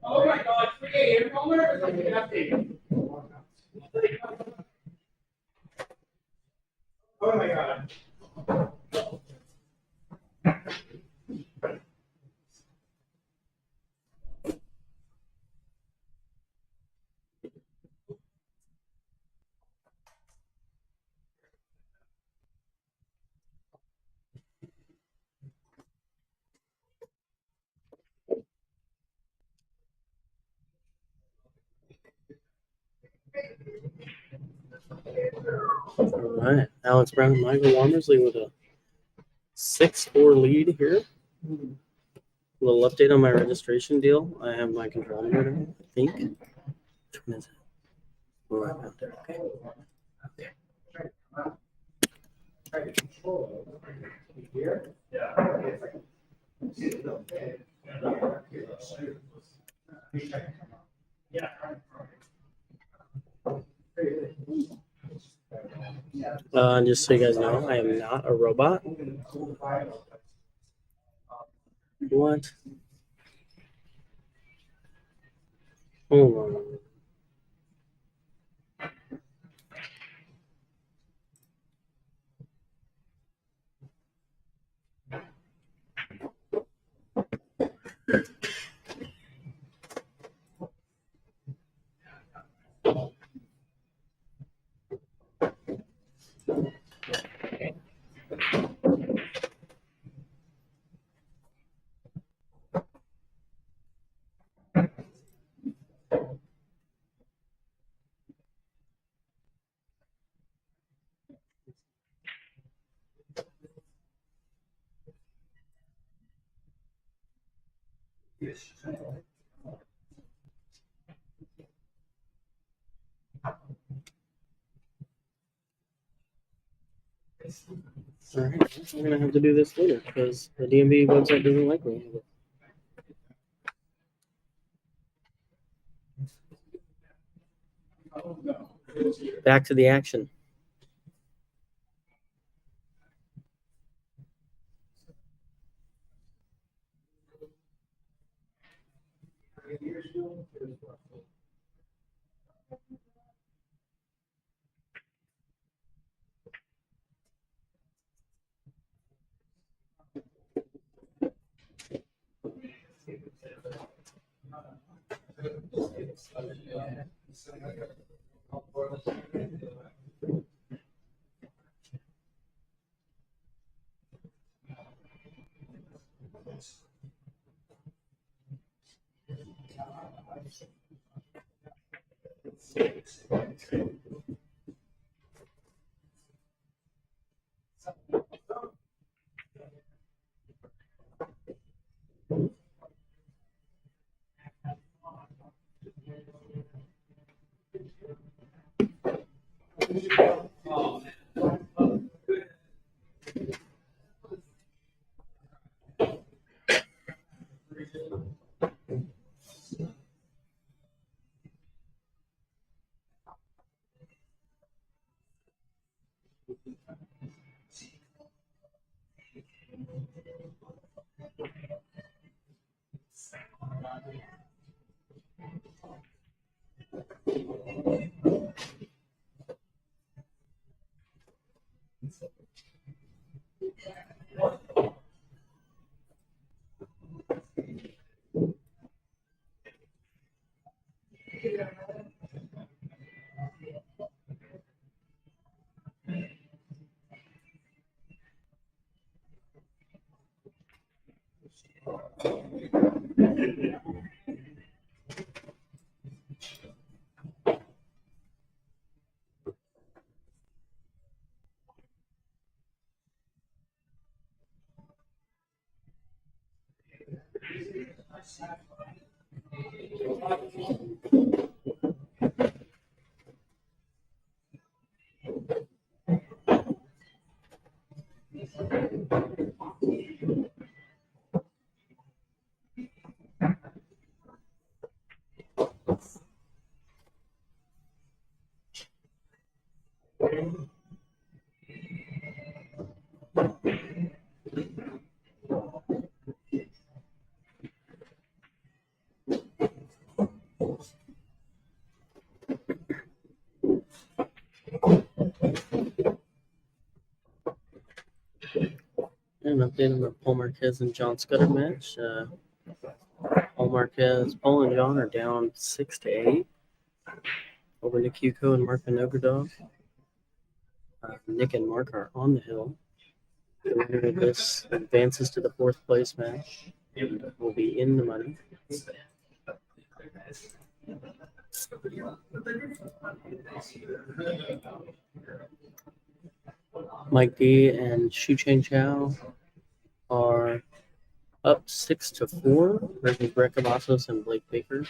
Oh my God, 3 a.m. Homer? Like an update. Oh my God. All right, Alex Brown and Michael Womersley with a 6-4 lead here. A little update on my registration deal. I have my control number, I think. Which one is it? Oh, I'm out there. Okay. Just so you guys know, I am not a robot. What? Hold on. All right, we're gonna have to do this later because the DMV website doesn't like me. Back to the action. An update on the Paul Marquez and John Scudder match. Paul Marquez, Paul and John are down 6-8 over Nick Yuko and Mark Vinogradov. Nick and Mark are on the hill. The winner of this advances to the 4th place match. Will be in the money. Mike D and Shu Cheng Chow are up 6-4 versus Brett Cavazos and Blake Baker.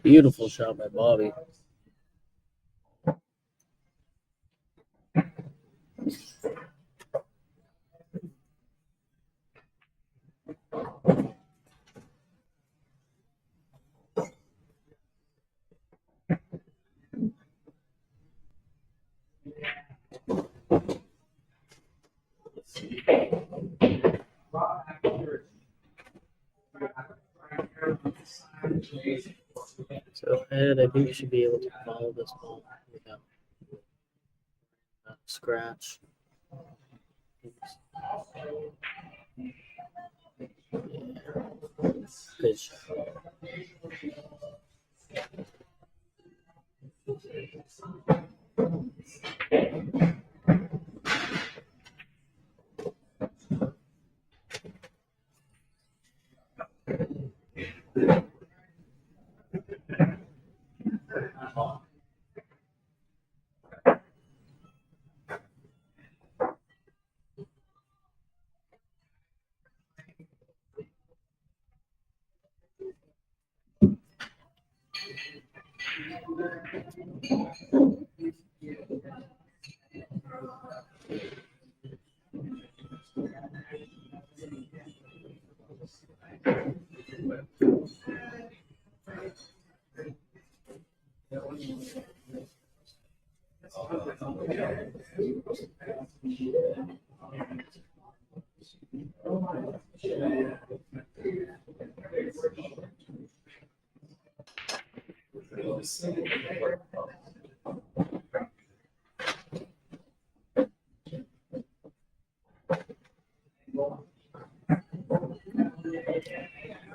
Beautiful shot by Bobby. So Ed, I think you should be able to follow this ball without scratch. Good shot.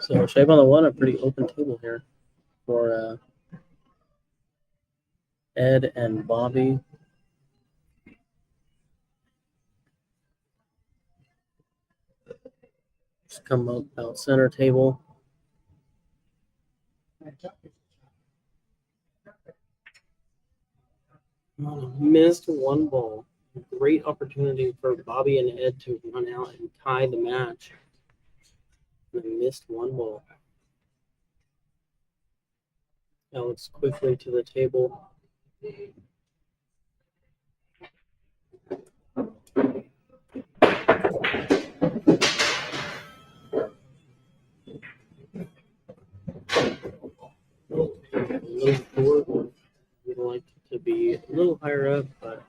So Shave on the One, a pretty open table here for Ed and Bobby. Just come up about center table. Missed one ball. Great opportunity for Bobby and Ed to run out and tie the match. And they missed one ball. Alex quickly to the table. A little forward. We'd like to be a little higher up, but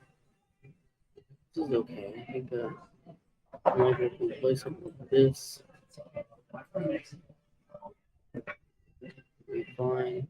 this is okay. I think Michael can play something like this. Be fine.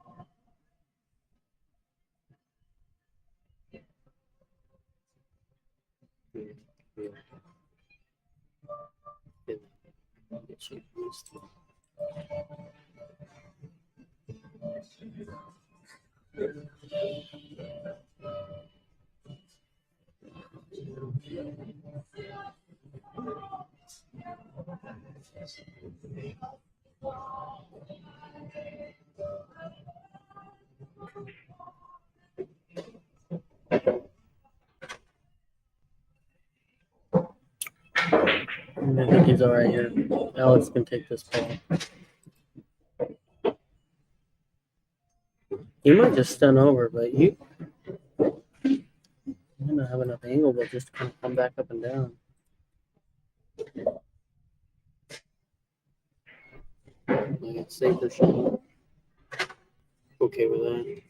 I think he's all right here. Alex can take this ball. He might just stun over, but you might not have enough angle, but just kind of come back up and down. Like a safer shot. Okay with that.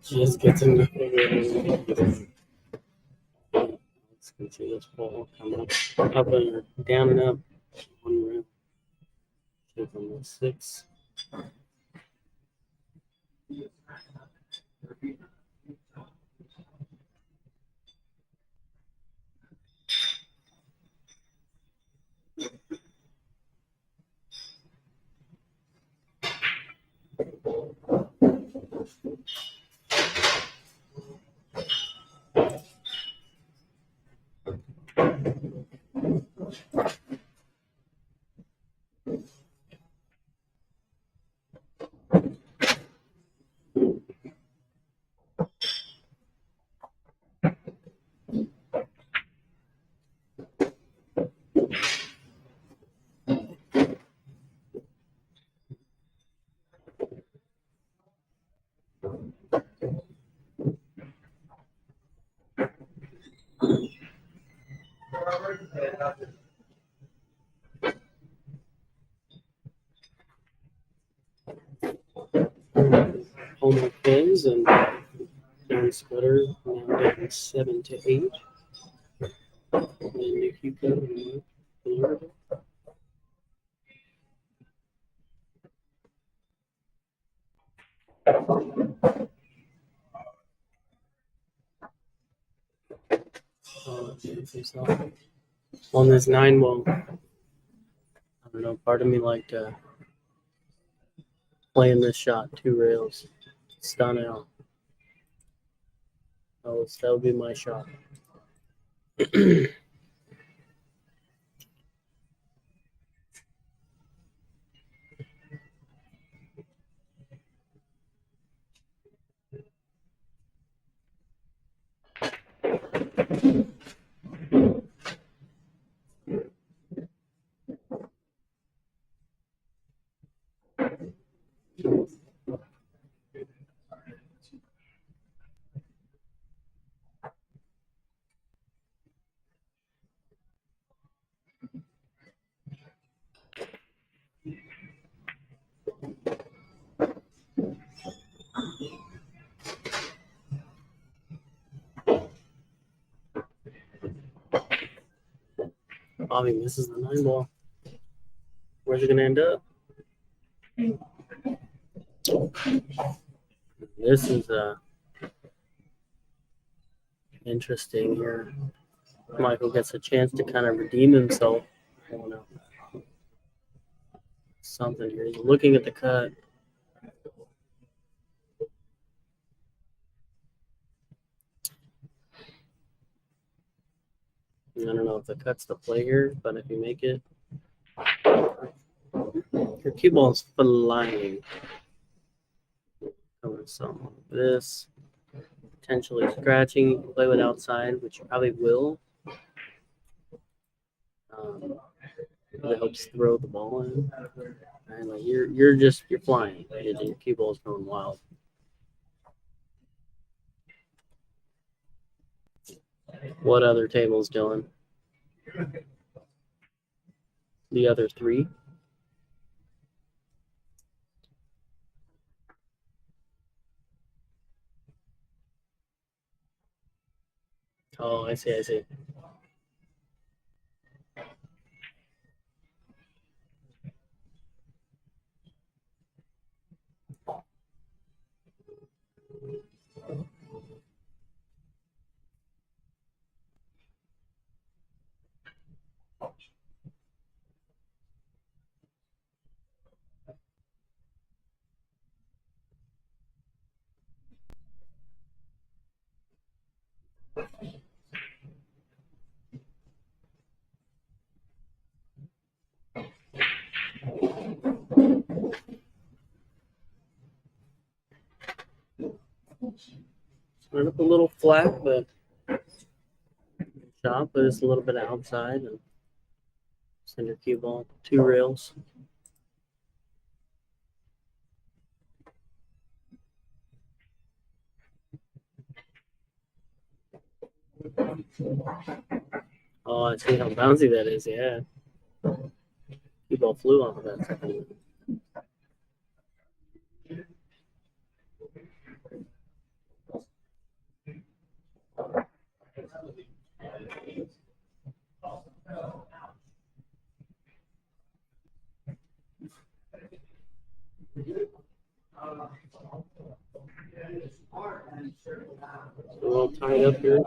Just gets him to figure it out. Let's go see this ball come up and down and up. One round. Shoot from the 6. Home pins and down splitter now down 7-8. And Nick, you go and look. On this 9 ball, I don't know, part of me liked playing this shot 2 rails, stun out. That would be my shot. Bobby misses the 9 ball. Where's it gonna end up? This is interesting here. Michael gets a chance to kind of redeem himself. I don't know. Something here. He's looking at the cut. I don't know if the cut's the play here, but if you make it, your cue ball's flying. Coming something like this. Potentially scratching. You can play with outside, which you probably will. It helps throw the ball in. And like you're flying. Your cue ball's going wild. What other table's doing? The other 3. Oh, I see. Went up a little flat, but shot, but it's a little bit outside. And center cue ball, 2 rails. Oh, I see how bouncy that is. Yeah. Cue ball flew off of that second. So all tied up here.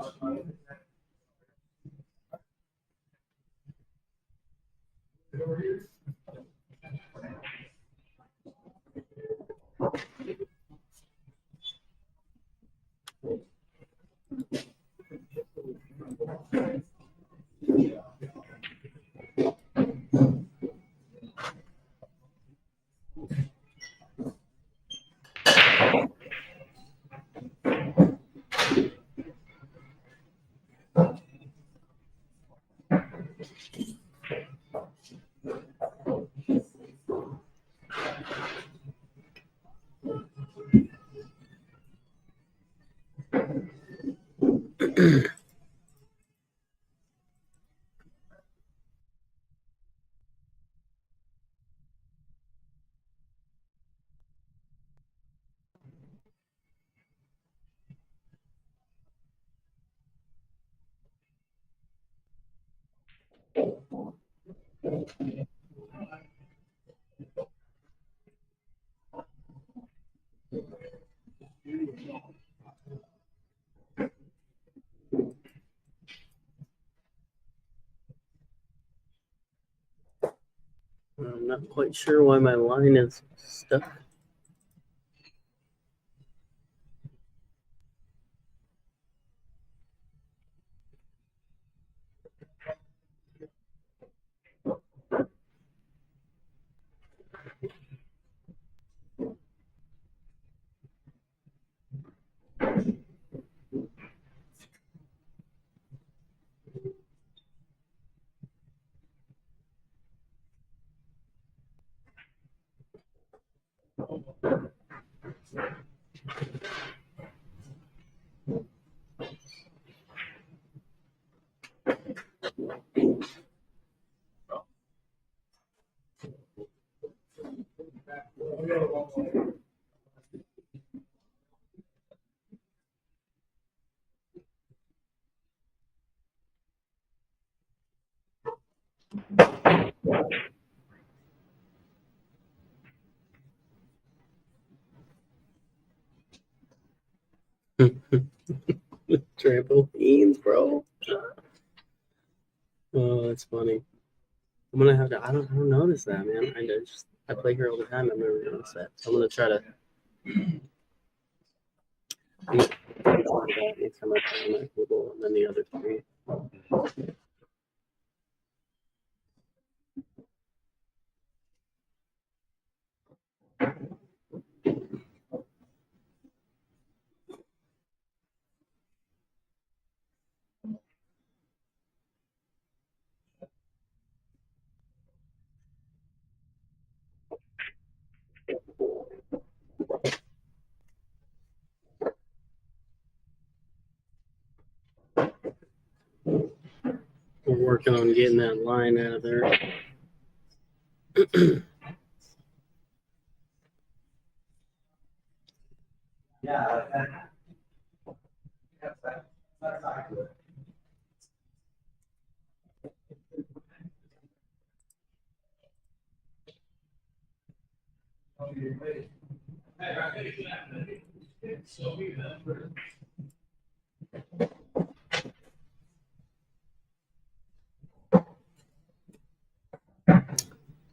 I'm not quite sure why my line is stuck. Trampolines, bro. Oh, that's funny. I'm gonna have to. I don't notice that, man. I play here all the time. I've never noticed that. So I'm gonna try to. Next time I play my Google and then the other 3. We're working on getting that line out of there.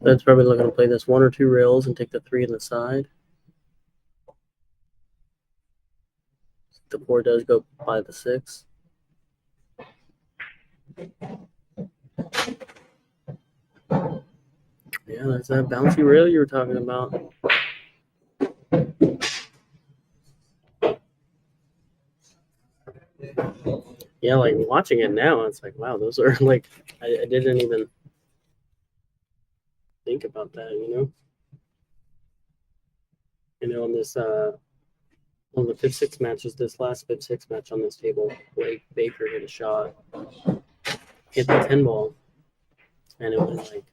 That's probably looking to play this 1 or 2 rails and take the 3 on the side. The 4 does go by the 6. Yeah, that's that bouncy rail you were talking about. Yeah, like watching it now, it's like, wow, those are like, I didn't even think about that, you know? On this, on the 5-6 matches, this last 5-6 match on this table, Blake Baker hit a shot, hit the 10 ball, and it went like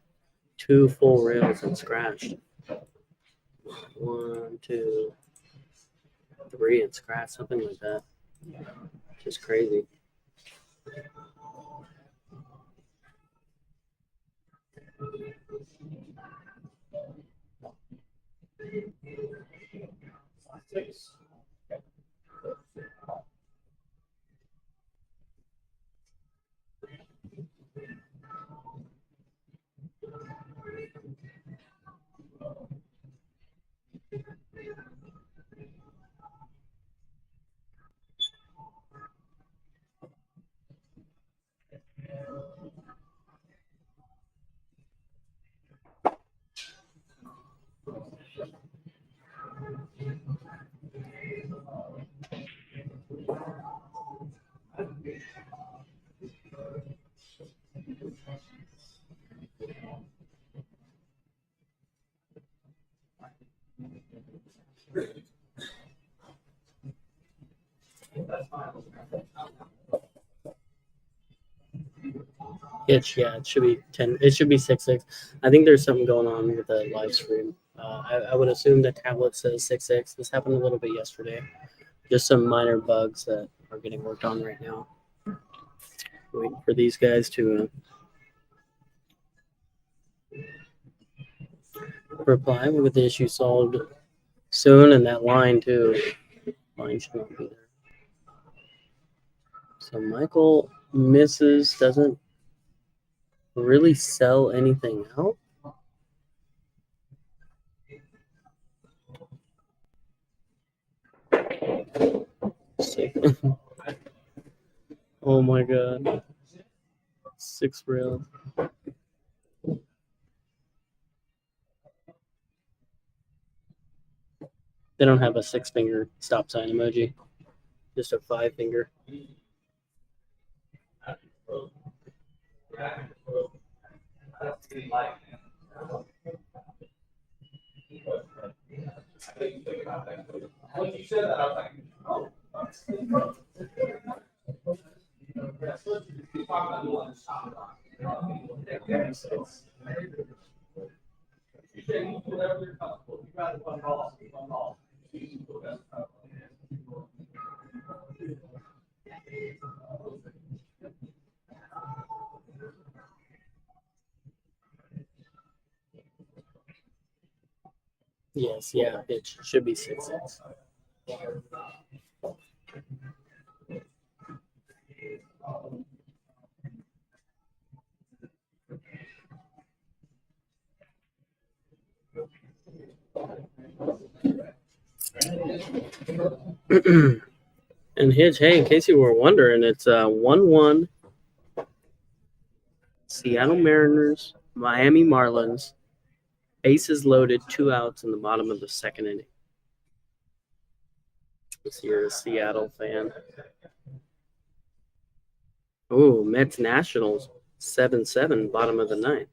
2 full rails and scratched. 1, 2, 3 and scratched, something like that. Just crazy. It should be 10. It should be 6-6. I think there's something going on with the live stream. I would assume the tablet says 6-6. This happened a little bit yesterday. Just some minor bugs that are getting worked on right now. Waiting for these guys to reply. We'll get the issue solved soon, and that line too. Line should not be there. So Michael misses, doesn't really sell anything out. Oh my god. 6 rails. They don't have a 6-finger stop sign emoji. Just a 5-finger. When you said that, I was like, oh. Yes, yeah, it should be 6-6. And Hitch, hey, in case you were wondering, it's 1-1. Seattle Mariners, Miami Marlins. Bases loaded, 2 outs in the bottom of the 2nd inning. If you're a Seattle fan. Oh, Mets Nationals, 7-7, bottom of the 9th.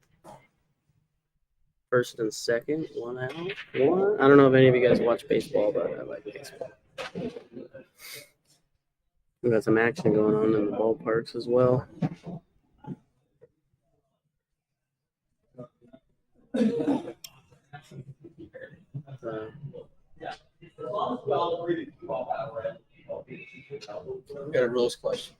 1st and 2nd, 1 out. 1. I don't know if any of you guys watch baseball, but I like baseball. We got some action going on in the ballparks as well. I've got a rules question.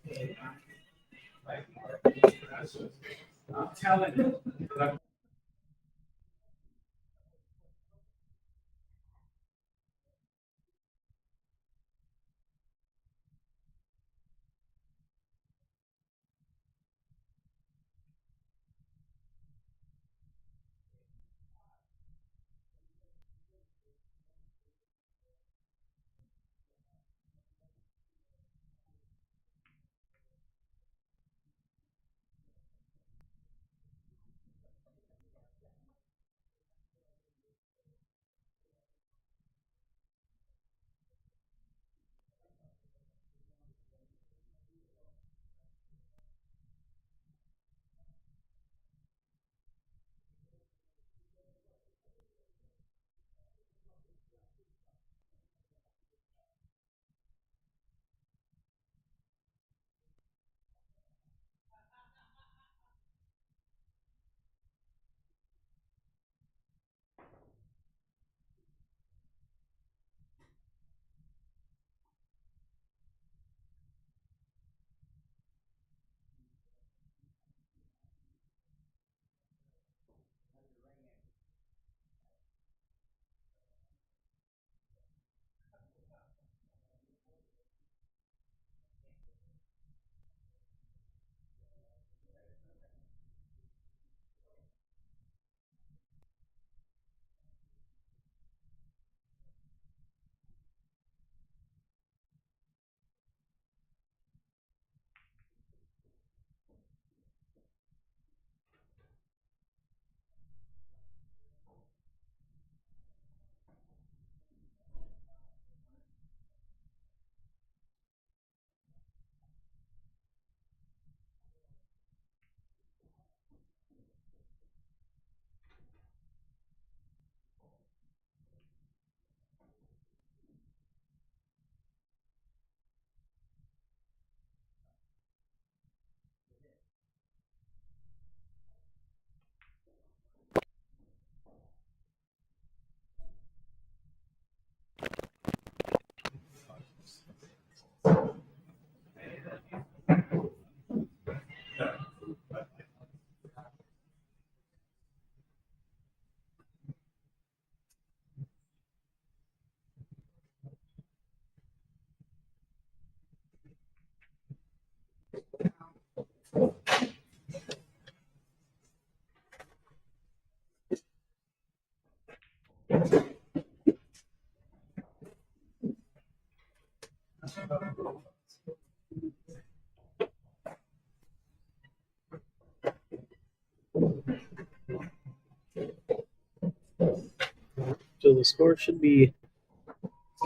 So the score should be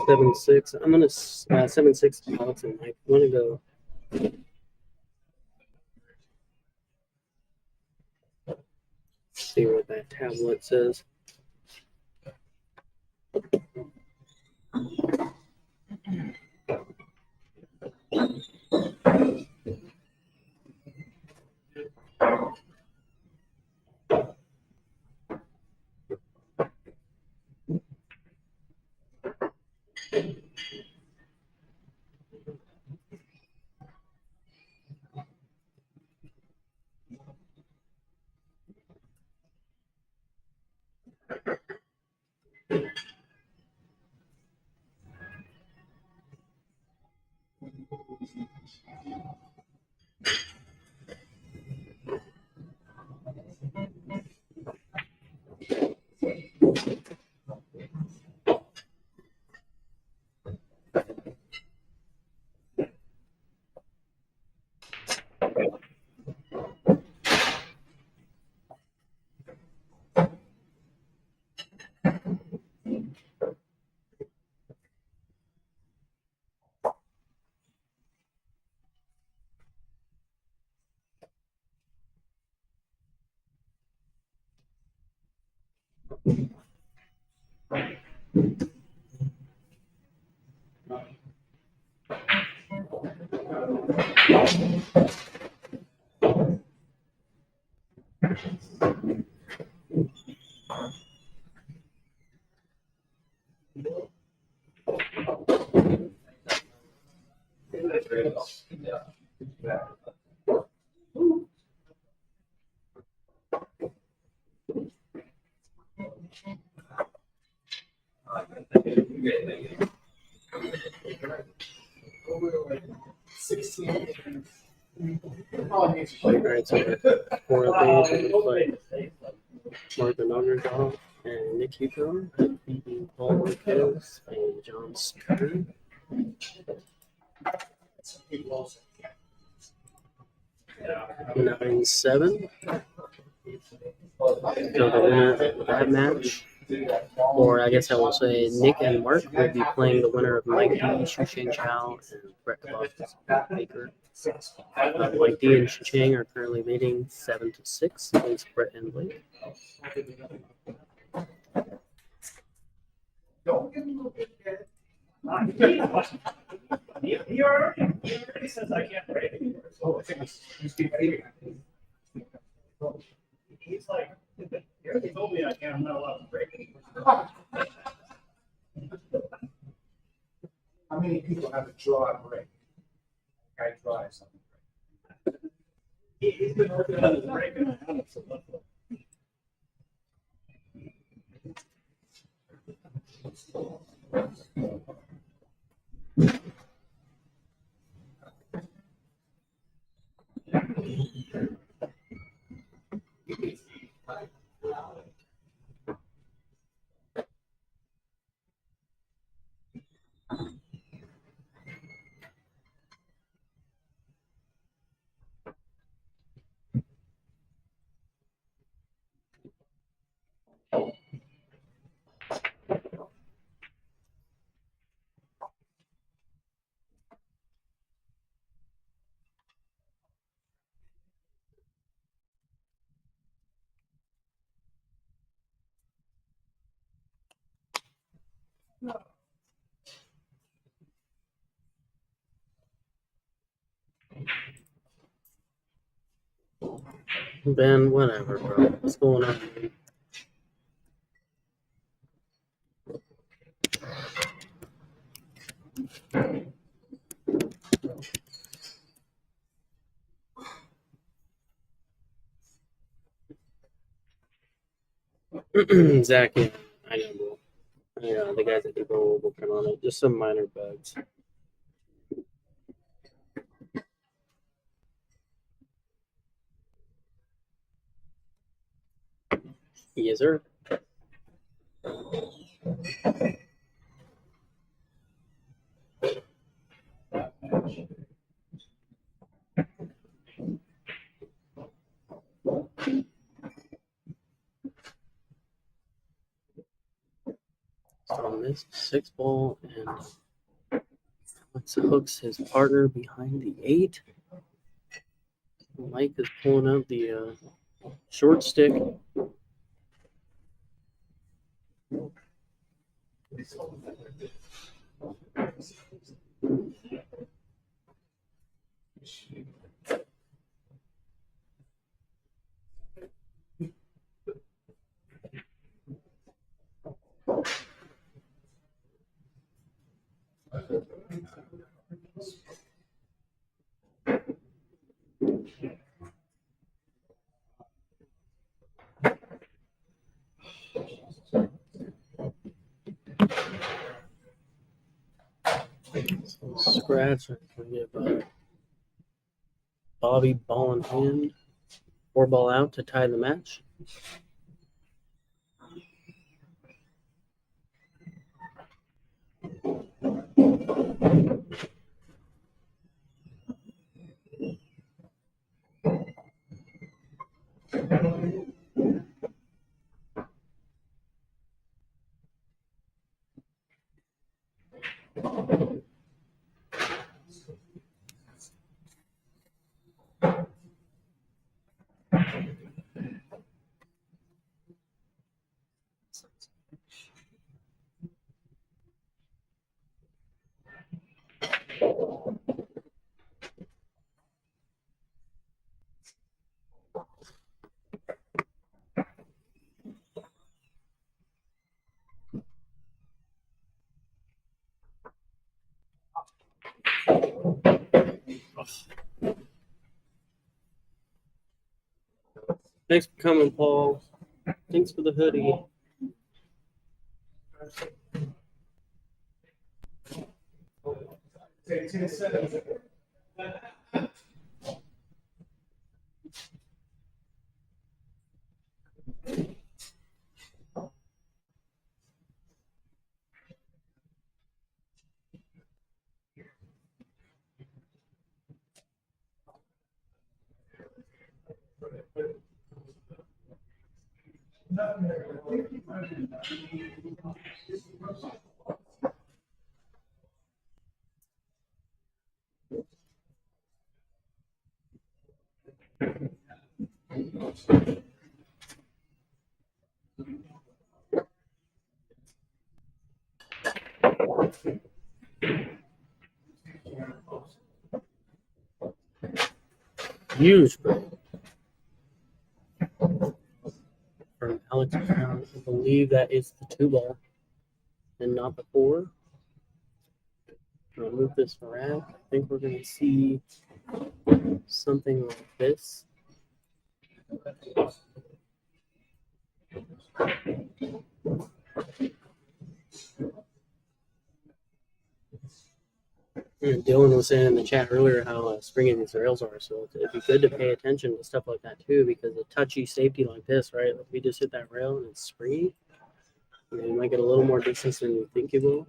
7-6. I'm gonna 7-6 Alex and Mike. I'm gonna go. See what that tablet says. Alright, so for the play Marvin Underdog and Nick Hugo beating Paul Marquez and John Stern. 9-7. So the winner of that match, or I guess I will say Nick and Mark will be playing the winner of Mike D, Shusheng Chao, and Brett Baker. Mike D and Shusheng are currently leading 7-6 against Brett and Blake. He already says I can't break. He's like, he already told me I can't, I'm not allowed to break. How many people have a draw break? I draw something. He's been working on his break and I haven't, so that's what. Ben, whatever, bro. What's going on? Zach, yeah, I know, bro. Yeah, the guys at Depot will working on it. Just some minor bugs. Yes, sir. So missed 6 ball, and Alex hooks his partner behind the 8. Mike is pulling out the short stick. So scratch. We give Bobby ball in hand. 4 ball out to tie the match. Thanks for coming, Paul. Thanks for the hoodie. Huge break from Alex Brown. I believe that is the 2 ball and not the 4. I'll move this around. I think we're going to see something like this. Dylan was saying in the chat earlier how springy these rails are, so it'd be good to pay attention to stuff like that too, because a touchy safety like this, right? Like if you just hit that rail and it's springy, you might get a little more distance than you think you will.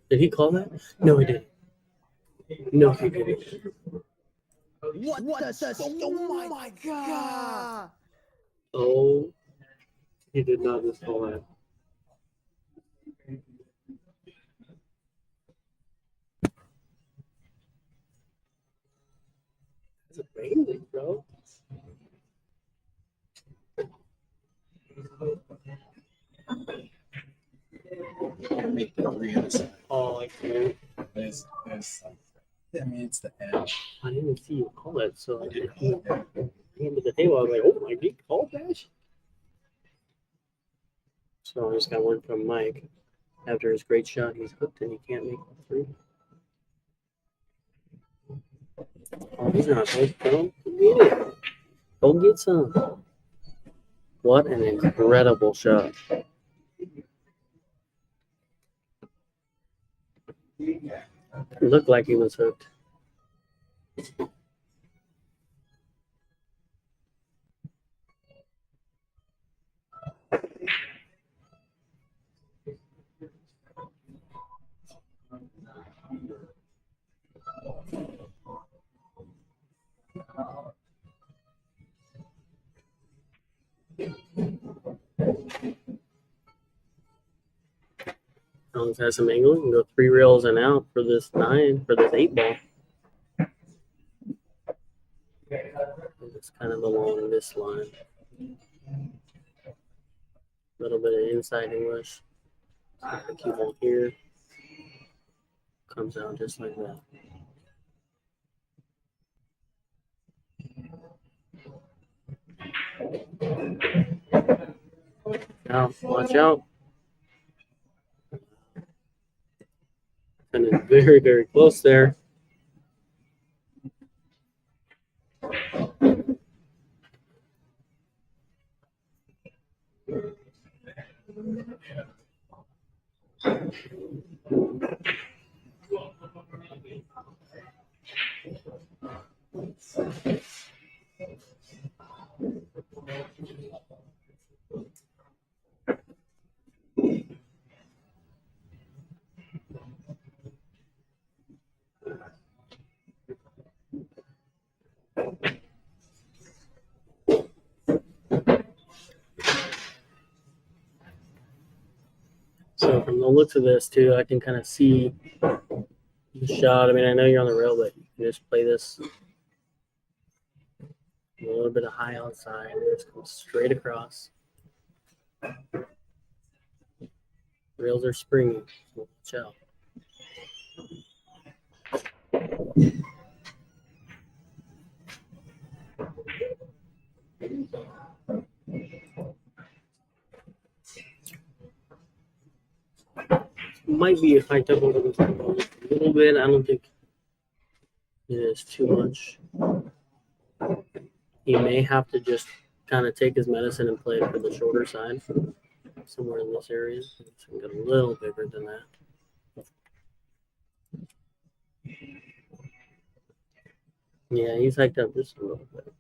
Did he call that? No, he didn't. No, he didn't. What the? Oh my god! Oh, he did not just call that. It's amazing, bro. Make the 3 on the side. Oh, I can't. There's I mean, it's the edge. I didn't see you call it, so I I did call it there. handed the table. I was like, oh my, he called that? So I just got word from Mike. After his great shot, he's hooked and he can't make it through. Oh, he's not hooked. Go get it. Go get some. What an incredible shot. It looked like he was hooked. Alex has some angle. You can go 3 rails and out for this 8 ball. It's kind of along this line. A little bit of inside English. The cue ball here. Comes out just like that. Now, watch out. And it's very, very close there. So from the looks of this too, I can kind of see the shot. I mean, I know you're on the rail, but you can just play this a little bit of high outside and just come straight across. Rails are springy, so watch out. Might be hiked up over this a little bit. I don't think it is too much. He may have to just kind of take his medicine and play it for the shorter side, somewhere in this area. So get a little bigger than that. Yeah, he's hiked up just a little bit.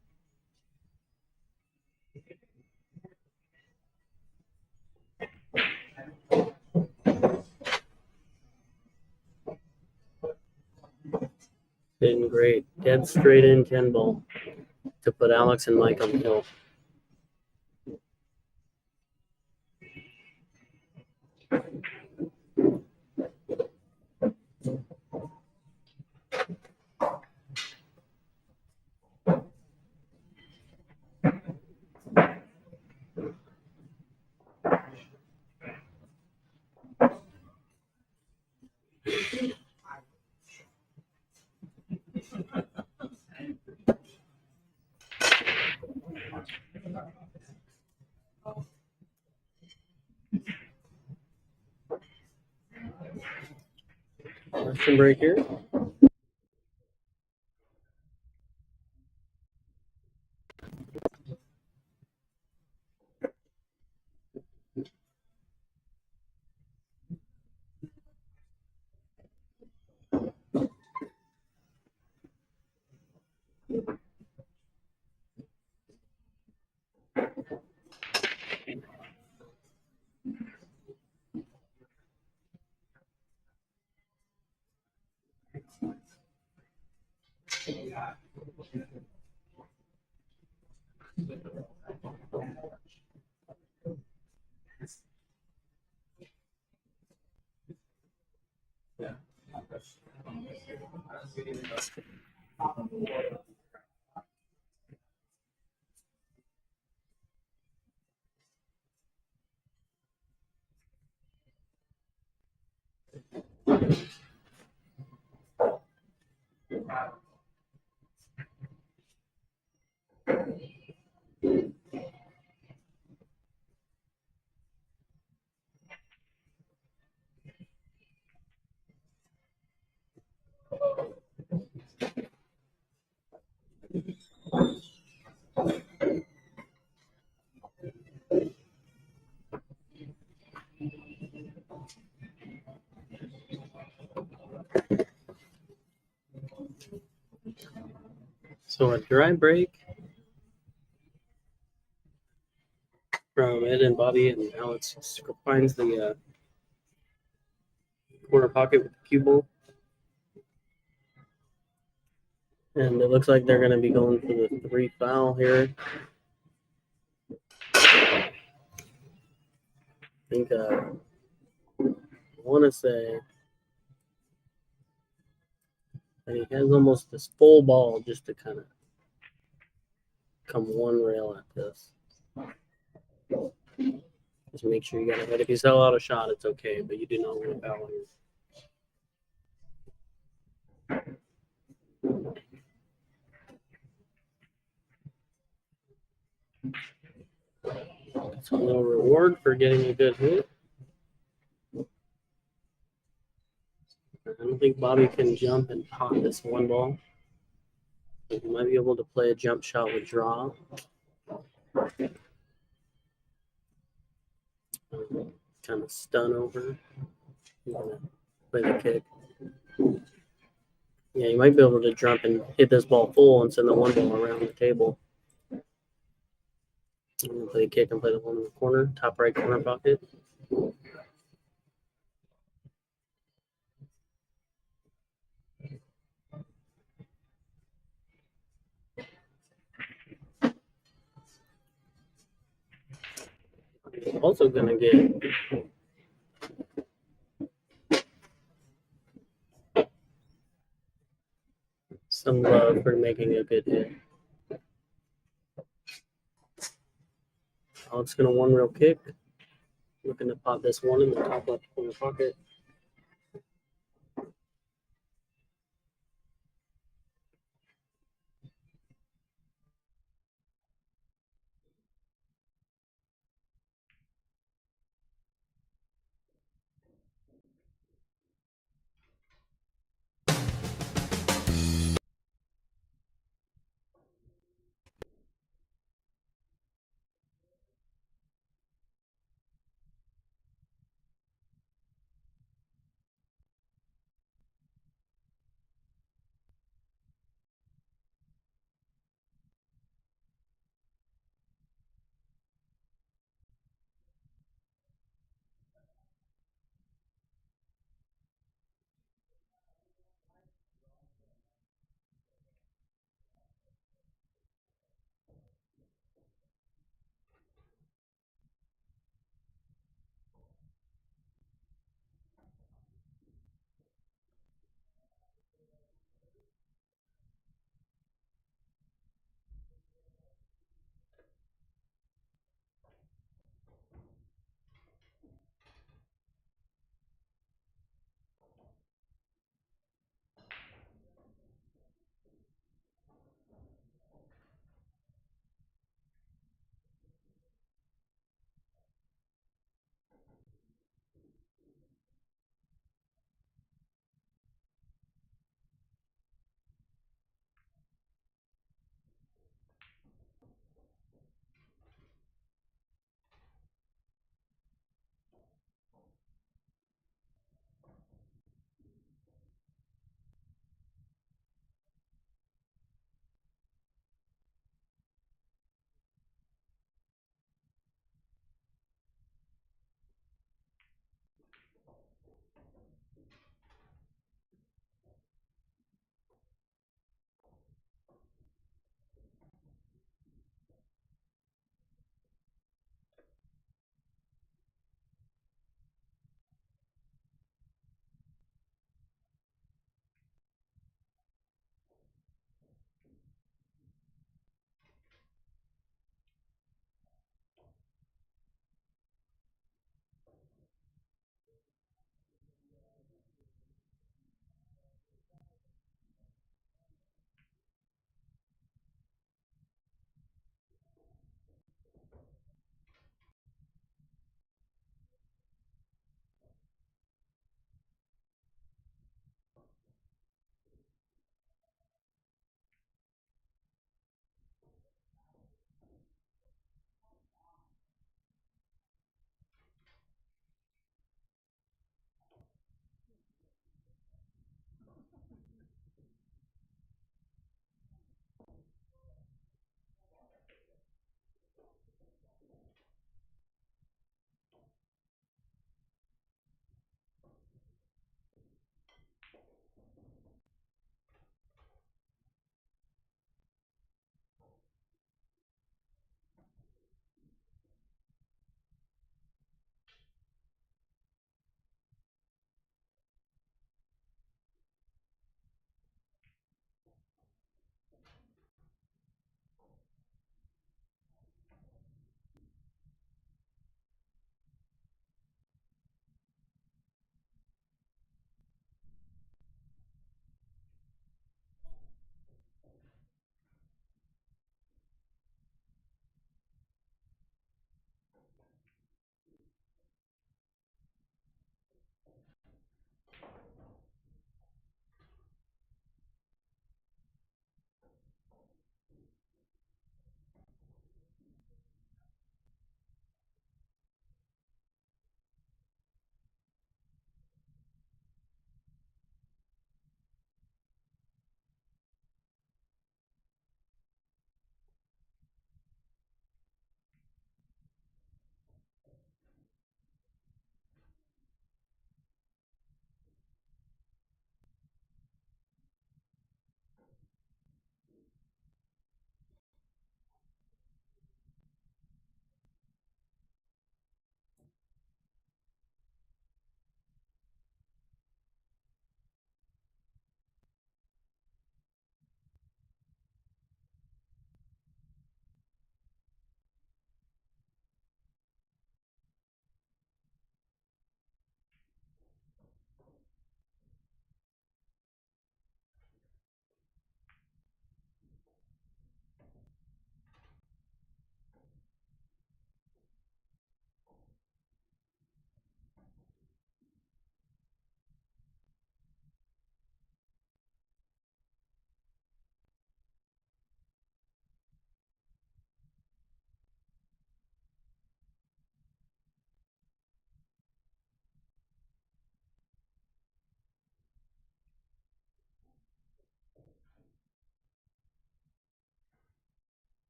Hitting great. Dead straight in 10 ball to put Alex and Mike on the hill. Question break here. So a dry break from Ed and Bobby, and Alex finds the corner pocket with the cue ball. And it looks like they're going to be going for the 3 foul here. I think I want to say that he has almost this full ball just to kind of come one rail at this. Just make sure you got it. But if you sell out a shot, it's okay, but you do not want to foul here. It's a little reward for getting a good hit. I don't think Bobby can jump and pop this one ball. He might be able to play a jump shot with draw. Kind of stun over. Play the kick. Yeah, you might be able to jump and hit this ball full and send the one ball around the table. Play a kick and play the one in the corner, top right corner pocket. He's also going to get some love for making a good hit. Alex going to one rail kick. Looking to pop this one in the top left corner pocket.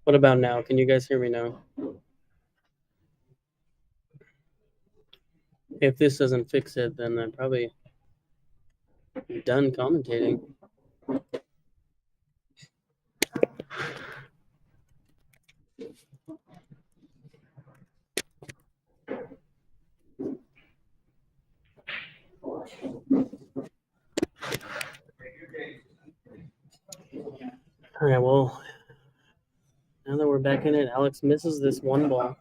What about now? Can you guys hear me now? If this doesn't fix it, then I'm probably done commentating. All right, well, now that we're back in it, Alex misses this one ball.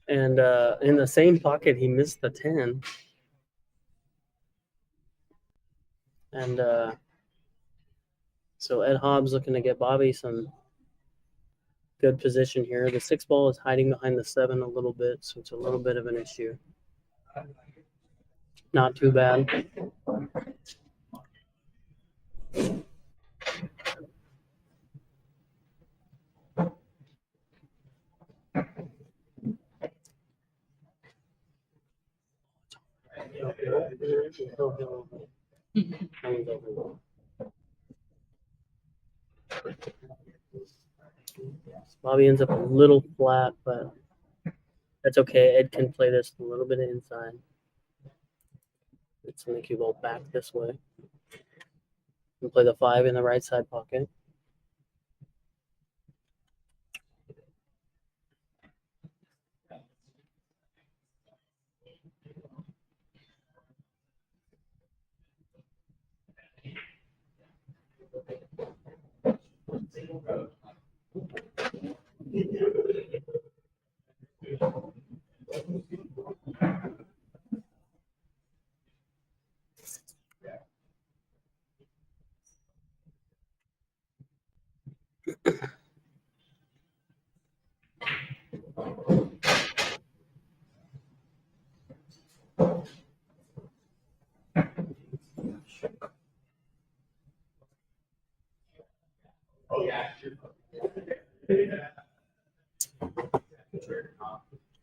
And in the same pocket, he missed the 10. And so Ed Hobbs looking to get Bobby some good position here. The 6 ball is hiding behind the 7 a little bit, so it's a little bit of an issue. Not too bad. Bobby ends up a little flat, but that's okay. Ed can play this a little bit inside. Let's make you go back this way. And play the 5 in the right side pocket.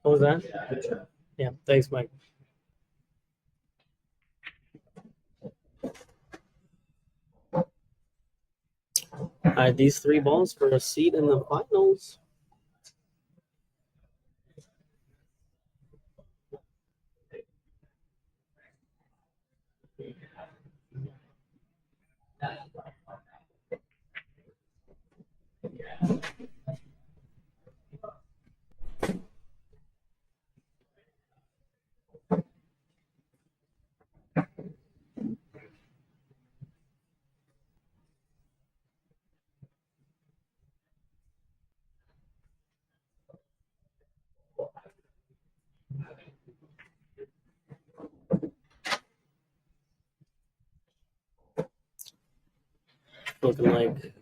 What was that? Yeah, thanks, Mike. All right, these 3 balls for a seat in the finals. Looking like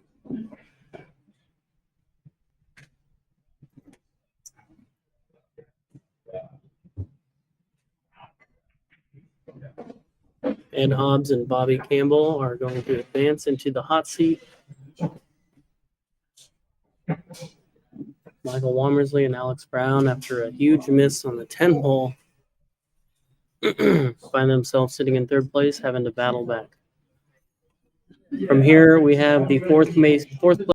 Ed Hobbs and Bobby Campbell are going to advance into the hot seat. Michael Womersley and Alex Brown, after a huge miss on the 10 ball, find themselves sitting in 3rd place, having to battle back. From here, we have the fourth place